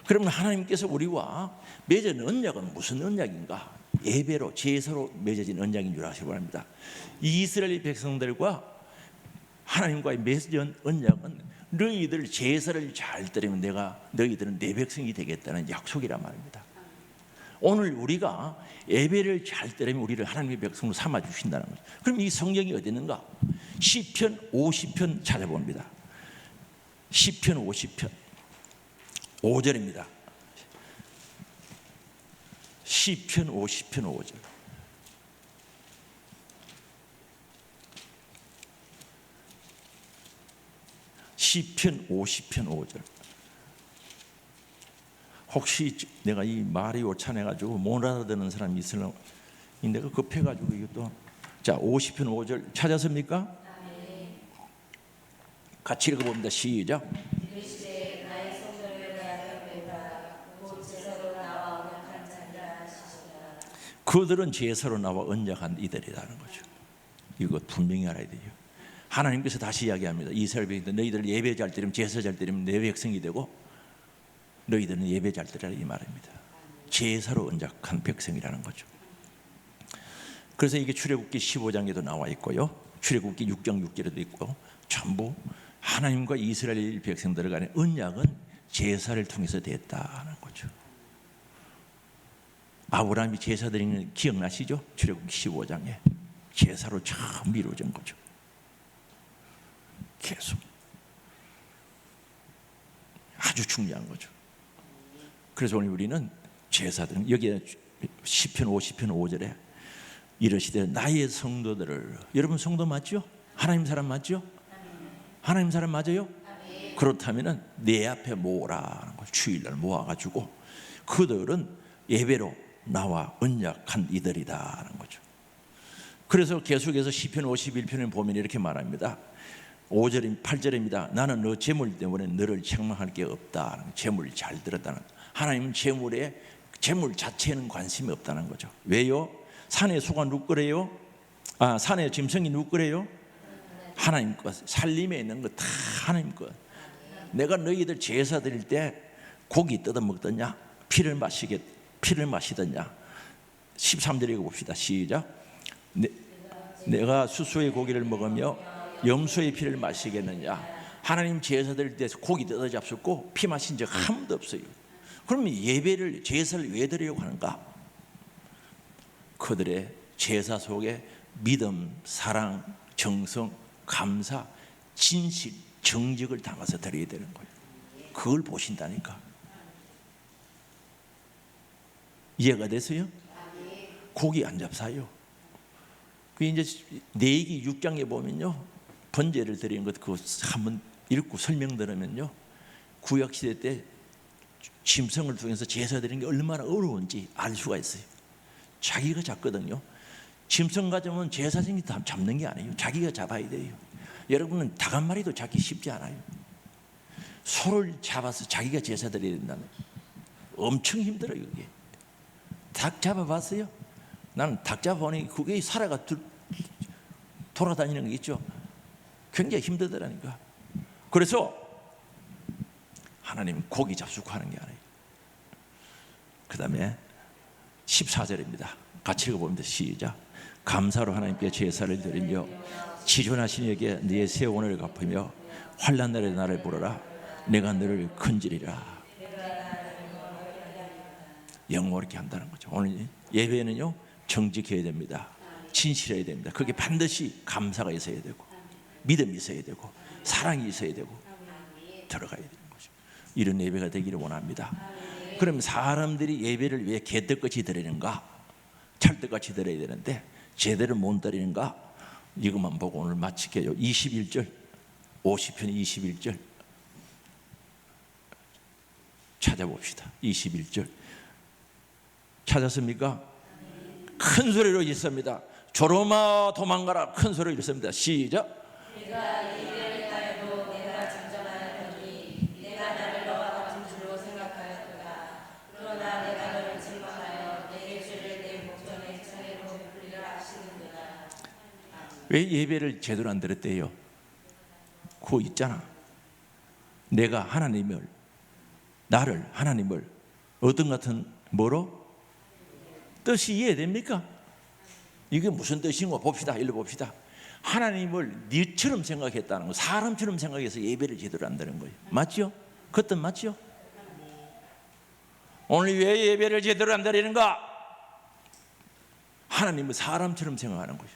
그러면 하나님께서 우리와 맺은 언약은 무슨 언약인가? 예배로 제사로 맺어진 언약인 줄 아시기 바랍니다. 이스라엘 백성들과 하나님과의 맺은 언약은 너희들 제사를 잘 드리면 너희들은 내 백성이 되겠다는 약속이란 말입니다. 오늘 우리가 예배를 잘 드리면 우리를 하나님의 백성으로 삼아 주신다는 거죠. 그럼 이 성경이 어디 있는가? 시편 50편 찾아봅니다. 시편 50편 5절입니다. 시편 50편 5절. 시편 50편 5절. 혹시 내가 이 말이 오찬해가지고 못 알아듣는 사람이 있으려고 내가 급해가지고 이것도. 자, 50편 5절 찾았습니까? 같이 읽어봅니다. 시작. 이르시되 나의 성전을 빼앗겼다. 곧 제사로 나와 언약한 자니라 하시니라. 그들은 제사로 나와 언약한 이들이라는 거죠. 이거 분명히 알아야 돼요. 하나님께서 다시 이야기합니다. 이스라엘 백성들, 너희들 예배 잘 드리면, 제사 잘 드리면 내 백성이 되고 너희들은 예배 잘 드리라, 이 말입니다. 제사로 언약한 백성이라는 거죠. 그래서 이게 출애굽기 15장에도 나와 있고요, 출애굽기 6장 6절에도 있고, 전부 하나님과 이스라엘 백성들 간의 언약은 제사를 통해서 됐다는 거죠. 아브라함이 제사 드리는 거 기억나시죠? 출애굽기 15장에 제사로 처음 이루어진 거죠. 계속 아주 중요한 거죠. 그래서 오늘 우리는 제사들, 여기에 시편 50편 5절에 이르시되 나의 성도들을, 여러분 성도 맞죠? 하나님 사람 맞죠? 하나님 사람 맞아요? 그렇다면 내 앞에 모으라는 걸 주일날 모아가지고 그들은 예배로 나와 언약한 이들이다라는 거죠. 그래서 계속해서 시편 51편에 보면 이렇게 말합니다. 5절 8절입니다. 나는 너 재물 때문에 너를 책망할 게 없다. 재물 잘 들었다는, 하나님은 재물 자체에는 관심이 없다는 거죠. 왜요? 산에 소가 누구래요? 산에 짐승이 누구래요? 하나님 것. 살림에 있는 거 다 하나님 것. 내가 너희들 제사 드릴 때 고기 뜯어 먹더냐, 피를 마시더냐. 13절 읽어봅시다. 시작. 내가 수수의 고기를 먹으며 염소의 피를 마시겠느냐. 하나님 제사 드릴 때 고기 뜯어 잡수고 피 마신 적 한 번도 없어요. 그러면 예배를, 제사를 왜 드리려고 하는가? 그들의 제사 속에 믿음, 사랑, 정성, 감사, 진실, 정직을 담아서 드려야 되는 거예요. 그걸 보신다니까. 이해가 되세요? 고기 안 잡사요. 그 이제 레위기 6장에 보면요, 번제를 드리는 것 그거 한번 읽고 설명 들으면요, 구약 시대 때 짐승을 통해서 제사 드리는 게 얼마나 어려운지 알 수가 있어요. 자기가 잡거든요. 짐승 가져오면 제사장이 다 잡는 게 아니에요. 자기가 잡아야 돼요. 여러분은 닭 한 마리도 잡기 쉽지 않아요. 소를 잡아서 자기가 제사 드려야 된다는, 엄청 힘들어요. 그게. 닭 잡아봤어요? 나는 닭 잡아보니 그게 살아가 돌아다니는 게 있죠. 굉장히 힘들더라니까. 그래서 하나님은 고기 잡수고 하는 게 아니에요. 그 다음에 14절입니다. 같이 읽어봅니다. 시작. 감사로 하나님께 제사를 드리며 지존하신 이에게 네 세원을 갚으며 환난 날에 나를 부르라. 내가 너를 건지리라. 영원하게 한다는 거죠. 오늘 예배는요, 정직해야 됩니다. 진실해야 됩니다. 그게 반드시 감사가 있어야 되고, 믿음이 있어야 되고, 사랑이 있어야 되고, 들어가야 되는 거죠. 이런 예배가 되기를 원합니다. 그럼 사람들이 예배를 왜 개떡같이 드리는가? 찰떡같이 드려야 되는데 제대로 못 드리는가? 이것만 보고 오늘 마칠게요. 21절, 50편 21절 찾아봅시다. 21절 찾았습니까? 큰 소리로 읽습니다. 조로마 도망가라. 큰 소리로 읽습니다. 시작. 내가 예배를 하여도 내가 잠잠하였더니 내가 나를 너와 같은 줄로 생각하였도다. 그러나 내가 너를 책망하여 내 죄를 내 목전에 차례로 베풀리라 하시는도다. 왜 예배를 제대로 안 드렸대요? 그거 있잖아. 내가 하나님을 어떤 같은 뭐로? 뜻이 이해됩니까? 이게 무슨 뜻인가 봅시다. 읽어봅시다. 하나님을 니처럼 생각했다는 거, 사람처럼 생각해서 예배를 제대로 안 드는 거예요. 맞죠? 그 뜻 맞죠? 오늘 왜 예배를 제대로 안 드리는가? 하나님을 사람처럼 생각하는 거죠.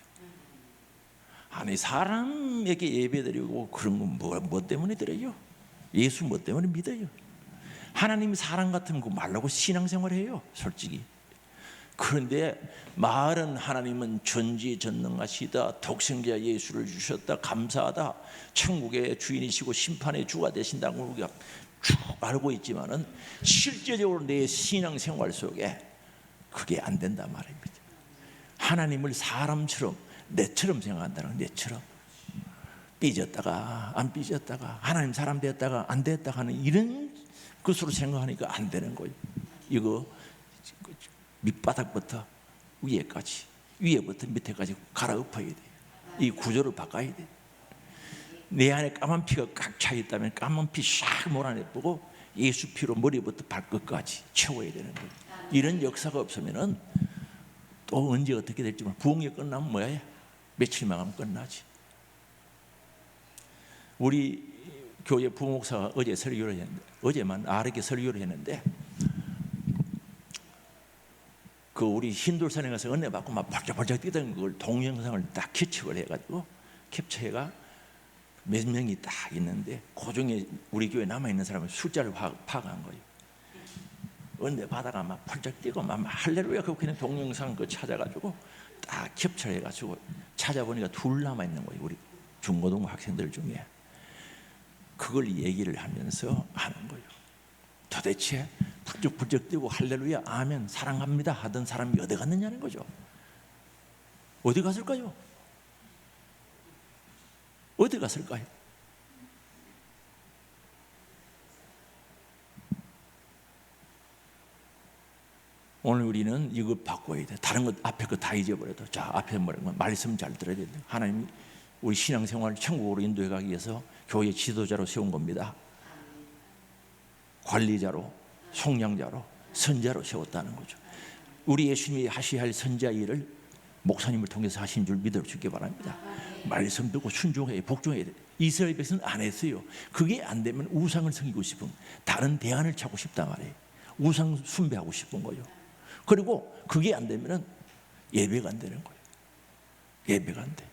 아니, 사람에게 예배 드리고 그런 건 뭐 때문에 드려요? 예수 뭐 때문에 믿어요? 하나님이 사람 같은 거 말라고 신앙생활해요, 솔직히. 그런데 말은 하나님은 전지전능하시다, 독생자 예수를 주셨다, 감사하다, 천국의 주인이시고 심판의 주가 되신다고 우리가 쭉 알고 있지만은 실제적으로 내 신앙생활 속에 그게 안 된단 말입니다. 하나님을 사람처럼 내처럼 생각한다는 거예요. 내처럼 삐졌다가 안 삐졌다가 하나님 사람 됐다가 안 됐다가 하는 이런 것으로 생각하니까 안 되는 거예요. 이거 밑바닥부터 위에까지, 위에부터 밑에까지 갈아엎어야 돼요. 이 구조를 바꿔야 돼요. 내 안에 까만 피가 꽉 차 있다면 까만 피 샥 몰아내보고 예수 피로 머리부터 발끝까지 채워야 되는 거예요. 이런 역사가 없으면은 또 언제 어떻게 될지 몰라. 부흥이 끝나면 뭐야? 며칠만 하면 끝나지. 우리 교회 부목사가 어제 설교를 했는데, 어제만 아르게 설교를 했는데, 그 우리 힌둘산에 가서 은혜 받고 막 벌쩍벌쩍 뛰던 그걸 동영상을 딱 캡처를 해가지고 캡처해가 몇 명이 딱 있는데 그 중에 우리 교회 남아 있는 사람은 숫자를 파악한 거예요. 은혜 받아가 막 벌쩍 뛰고 막 할렐루야 그 그냥 동영상 그 찾아가지고 딱 캡처를 해가지고 찾아보니까 둘 남아 있는 거예요. 우리 중고등 학생들 중에. 그걸 얘기를 하면서 하는 거예요. 도대체 부쩍부쩍 뛰고 할렐루야 아멘 사랑합니다 하던 사람이 어디 갔느냐는 거죠. 어디 갔을까요? 어디 갔을까요? 오늘 우리는 이거 바꿔야 돼. 다른 것 앞에 거 다 잊어버려도 자 앞에 뭐라고 말씀 잘 들어야 돼. 하나님 우리 신앙생활 천국으로 인도해 가기 위해서 교회 지도자로 세운 겁니다. 관리자로, 속량자로, 선자로 세웠다는 거죠. 우리 예수님이 하셔야 할 선자 일을 목사님을 통해서 하신 줄 믿어 주기 바랍니다. 말씀 듣고 순종해야 복종해야 돼. 이스라엘 백성은 안 했어요. 그게 안 되면 우상을 섬기고 싶은 다른 대안을 찾고 싶단 말이에요. 우상 숭배하고 싶은 거예요. 그리고 그게 안 되면 예배가 안 되는 거예요. 예배가 안 돼.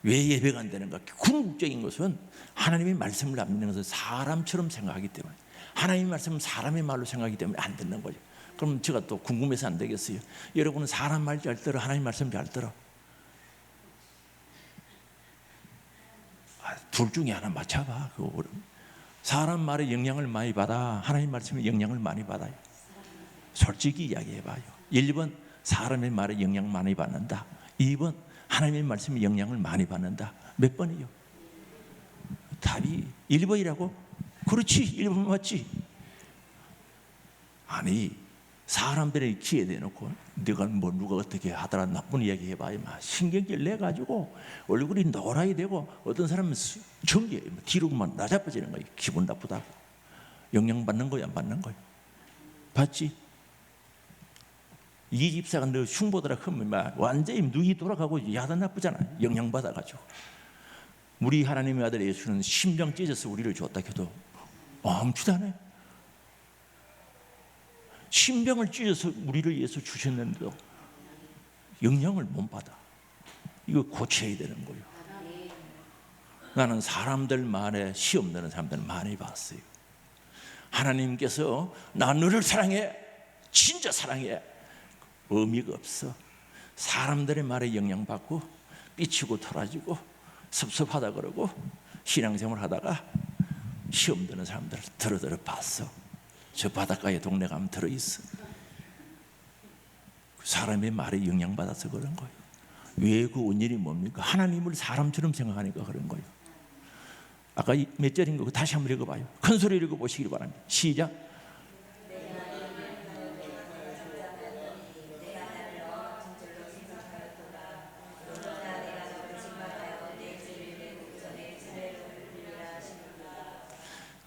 왜 예배가 안 되는가? 궁극적인 것은 하나님의 말씀을 안 믿는 것은 사람처럼 생각하기 때문에, 하나님의 말씀은 사람의 말로 생각하기 때문에 안 듣는 거죠. 그럼 제가 또 궁금해서 안 되겠어요. 여러분은 사람 말 잘 들어, 하나님 말씀 잘 들어? 둘 중에 하나 맞춰봐. 사람 말에 영향을 많이 받아, 하나님 말씀에 영향을 많이 받아요. 솔직히 이야기해봐요. 1번 사람의 말에 영향 많이 받는다. 2번 하나님의 말씀에 영향을 많이 받는다. 몇 번이요? 답이 1번이라고? 그렇지, 1번 맞지? 아니 사람들의 기회 대놓고 네가 뭐 누가 어떻게 하더라 나쁜 이야기 해봐야 막 신경질 내가지고 얼굴이 노랗게 되고 어떤 사람은 전기에 뒤로만 나자빠지는 거예요. 기분 나쁘다고. 영향 받는 거야 안 받는 거야? 받지? 이 집사가 너 흉보더라 하면 막 완전히 눈이 돌아가고 야단 나쁘잖아. 영향 받아가지고. 우리 하나님의 아들 예수는 심장 찢어서 우리를 줬다 해도 멈추다네. 심장을 찢어서 우리를 위해서 주셨는데도 영향을 못 받아. 이거 고쳐야 되는 거예요. 나는 사람들 말에 시험 드는 사람들 많이 봤어요. 하나님께서 나 너를 사랑해, 진짜 사랑해. 의미가 없어. 사람들의 말에 영향받고 삐치고 털어지고 섭섭하다 그러고 신앙생활 하다가 시험 드는 사람들 들어 봤어. 저 바닷가에 동네 가면 들어있어. 사람의 말에 영향받아서 그런 거예요. 왜 그 원인이 뭡니까? 하나님을 사람처럼 생각하니까 그런 거예요. 아까 몇 절인 거 다시 한번 읽어봐요. 큰 소리로 읽어보시기 바랍니다. 시작.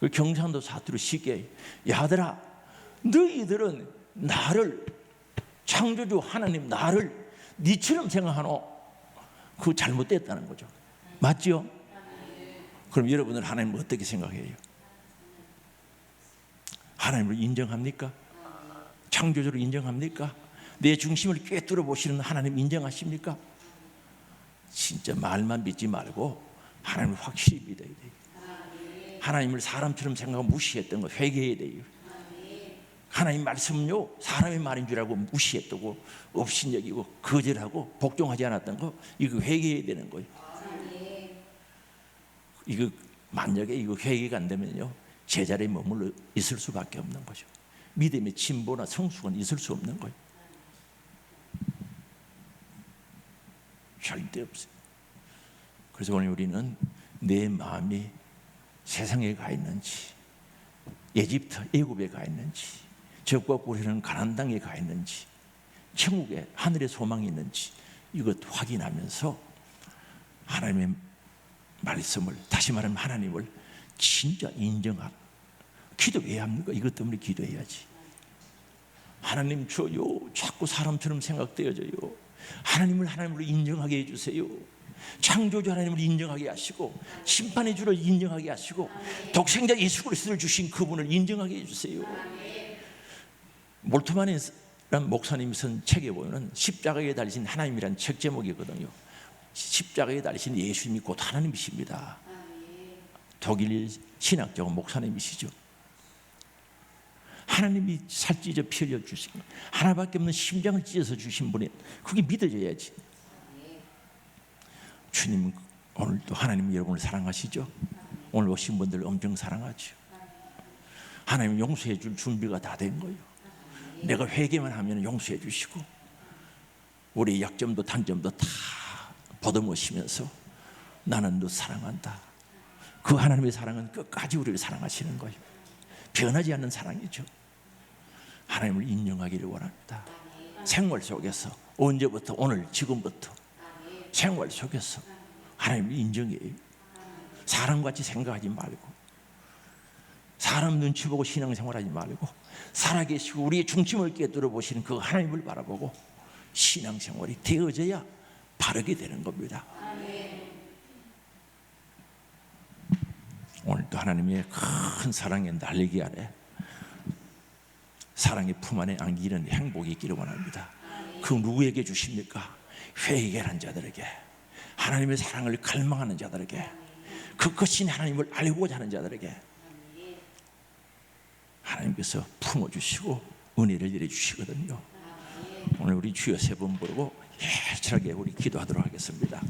그 경상도 사투리 쉽게 야들아 너희들은 나를 창조주 하나님 나를 니처럼 생각하노? 그거 잘못됐다는 거죠. 맞죠? 그럼 여러분은 하나님을 어떻게 생각해요? 하나님을 인정합니까? 창조주를 인정합니까? 내 중심을 꿰뚫어 보시는 하나님 인정하십니까? 진짜 말만 믿지 말고 하나님을 확실히 믿어야 돼요. 하나님을 사람처럼 생각하고 무시했던 거 회개해야 돼요. 하나님 말씀은요 사람의 말인 줄 알고 무시했다고 업신여기고 거절하고 복종하지 않았던 거 이거 회개해야 되는 거예요. 이거 만약에 이거 회개가 안 되면요, 제자리에 머물러 있을 수밖에 없는 거죠. 믿음의 진보나 성숙은 있을 수 없는 거예요. 절대 없어요. 그래서 오늘 우리는 내 마음이 세상에 가 있는지, 애굽에 가 있는지, 적과 꿀이라는 가나안 땅에 가 있는지, 천국에 하늘의 소망이 있는지 이것 확인하면서 하나님의 말씀을, 다시 말하면 하나님을 진짜 인정하라. 기도 왜 합니까? 이것 때문에 기도해야지. 하나님 저요, 자꾸 사람처럼 생각되어져요. 하나님을 하나님으로 인정하게 해주세요. 창조주 하나님을 인정하게 하시고, 심판의 주를 인정하게 하시고, 독생자 예수 그리스도를 주신 그분을 인정하게 해주세요. 몰트만이라는 목사님이 쓴 책에 보면 십자가에 달리신 하나님이라는 책 제목이거든요. 십자가에 달리신 예수님이 곧 하나님이십니다. 독일 신학적 목사님이시죠. 하나님이 살 찢어 피 흘려 주신, 하나밖에 없는 심장을 찢어서 주신 분이, 그게 믿어져야지. 주님은 오늘도 하나님 여러분을 사랑하시죠? 오늘 오신 분들 엄청 사랑하죠. 하나님 용서해 줄 준비가 다 된 거예요. 내가 회개만 하면 용서해 주시고, 우리의 약점도 단점도 다 보듬으시면서 나는 너 사랑한다. 그 하나님의 사랑은 끝까지 우리를 사랑하시는 거예요. 변하지 않는 사랑이죠. 하나님을 인정하기를 원합니다. 생활 속에서, 언제부터? 오늘 지금부터 생활 속에서 하나님을 인정해요. 사람같이 생각하지 말고, 사람 눈치 보고 신앙생활하지 말고, 살아계시고 우리의 중심을 깨뜨려 보시는 그 하나님을 바라보고 신앙생활이 되어져야 바르게 되는 겁니다. 오늘도 하나님의 큰 사랑의 날개기 아래, 사랑의 품 안에 안기는 행복이 있기를 원합니다. 그 누구에게 주십니까? 회개하는 자들에게, 하나님의 사랑을 갈망하는 자들에게, 그 크신 하나님을 알고자 하는 자들에게 하나님께서 품어주시고 은혜를 내려주시거든요. 오늘 우리 주여 세 번 부르고 예절하게 우리 기도하도록 하겠습니다.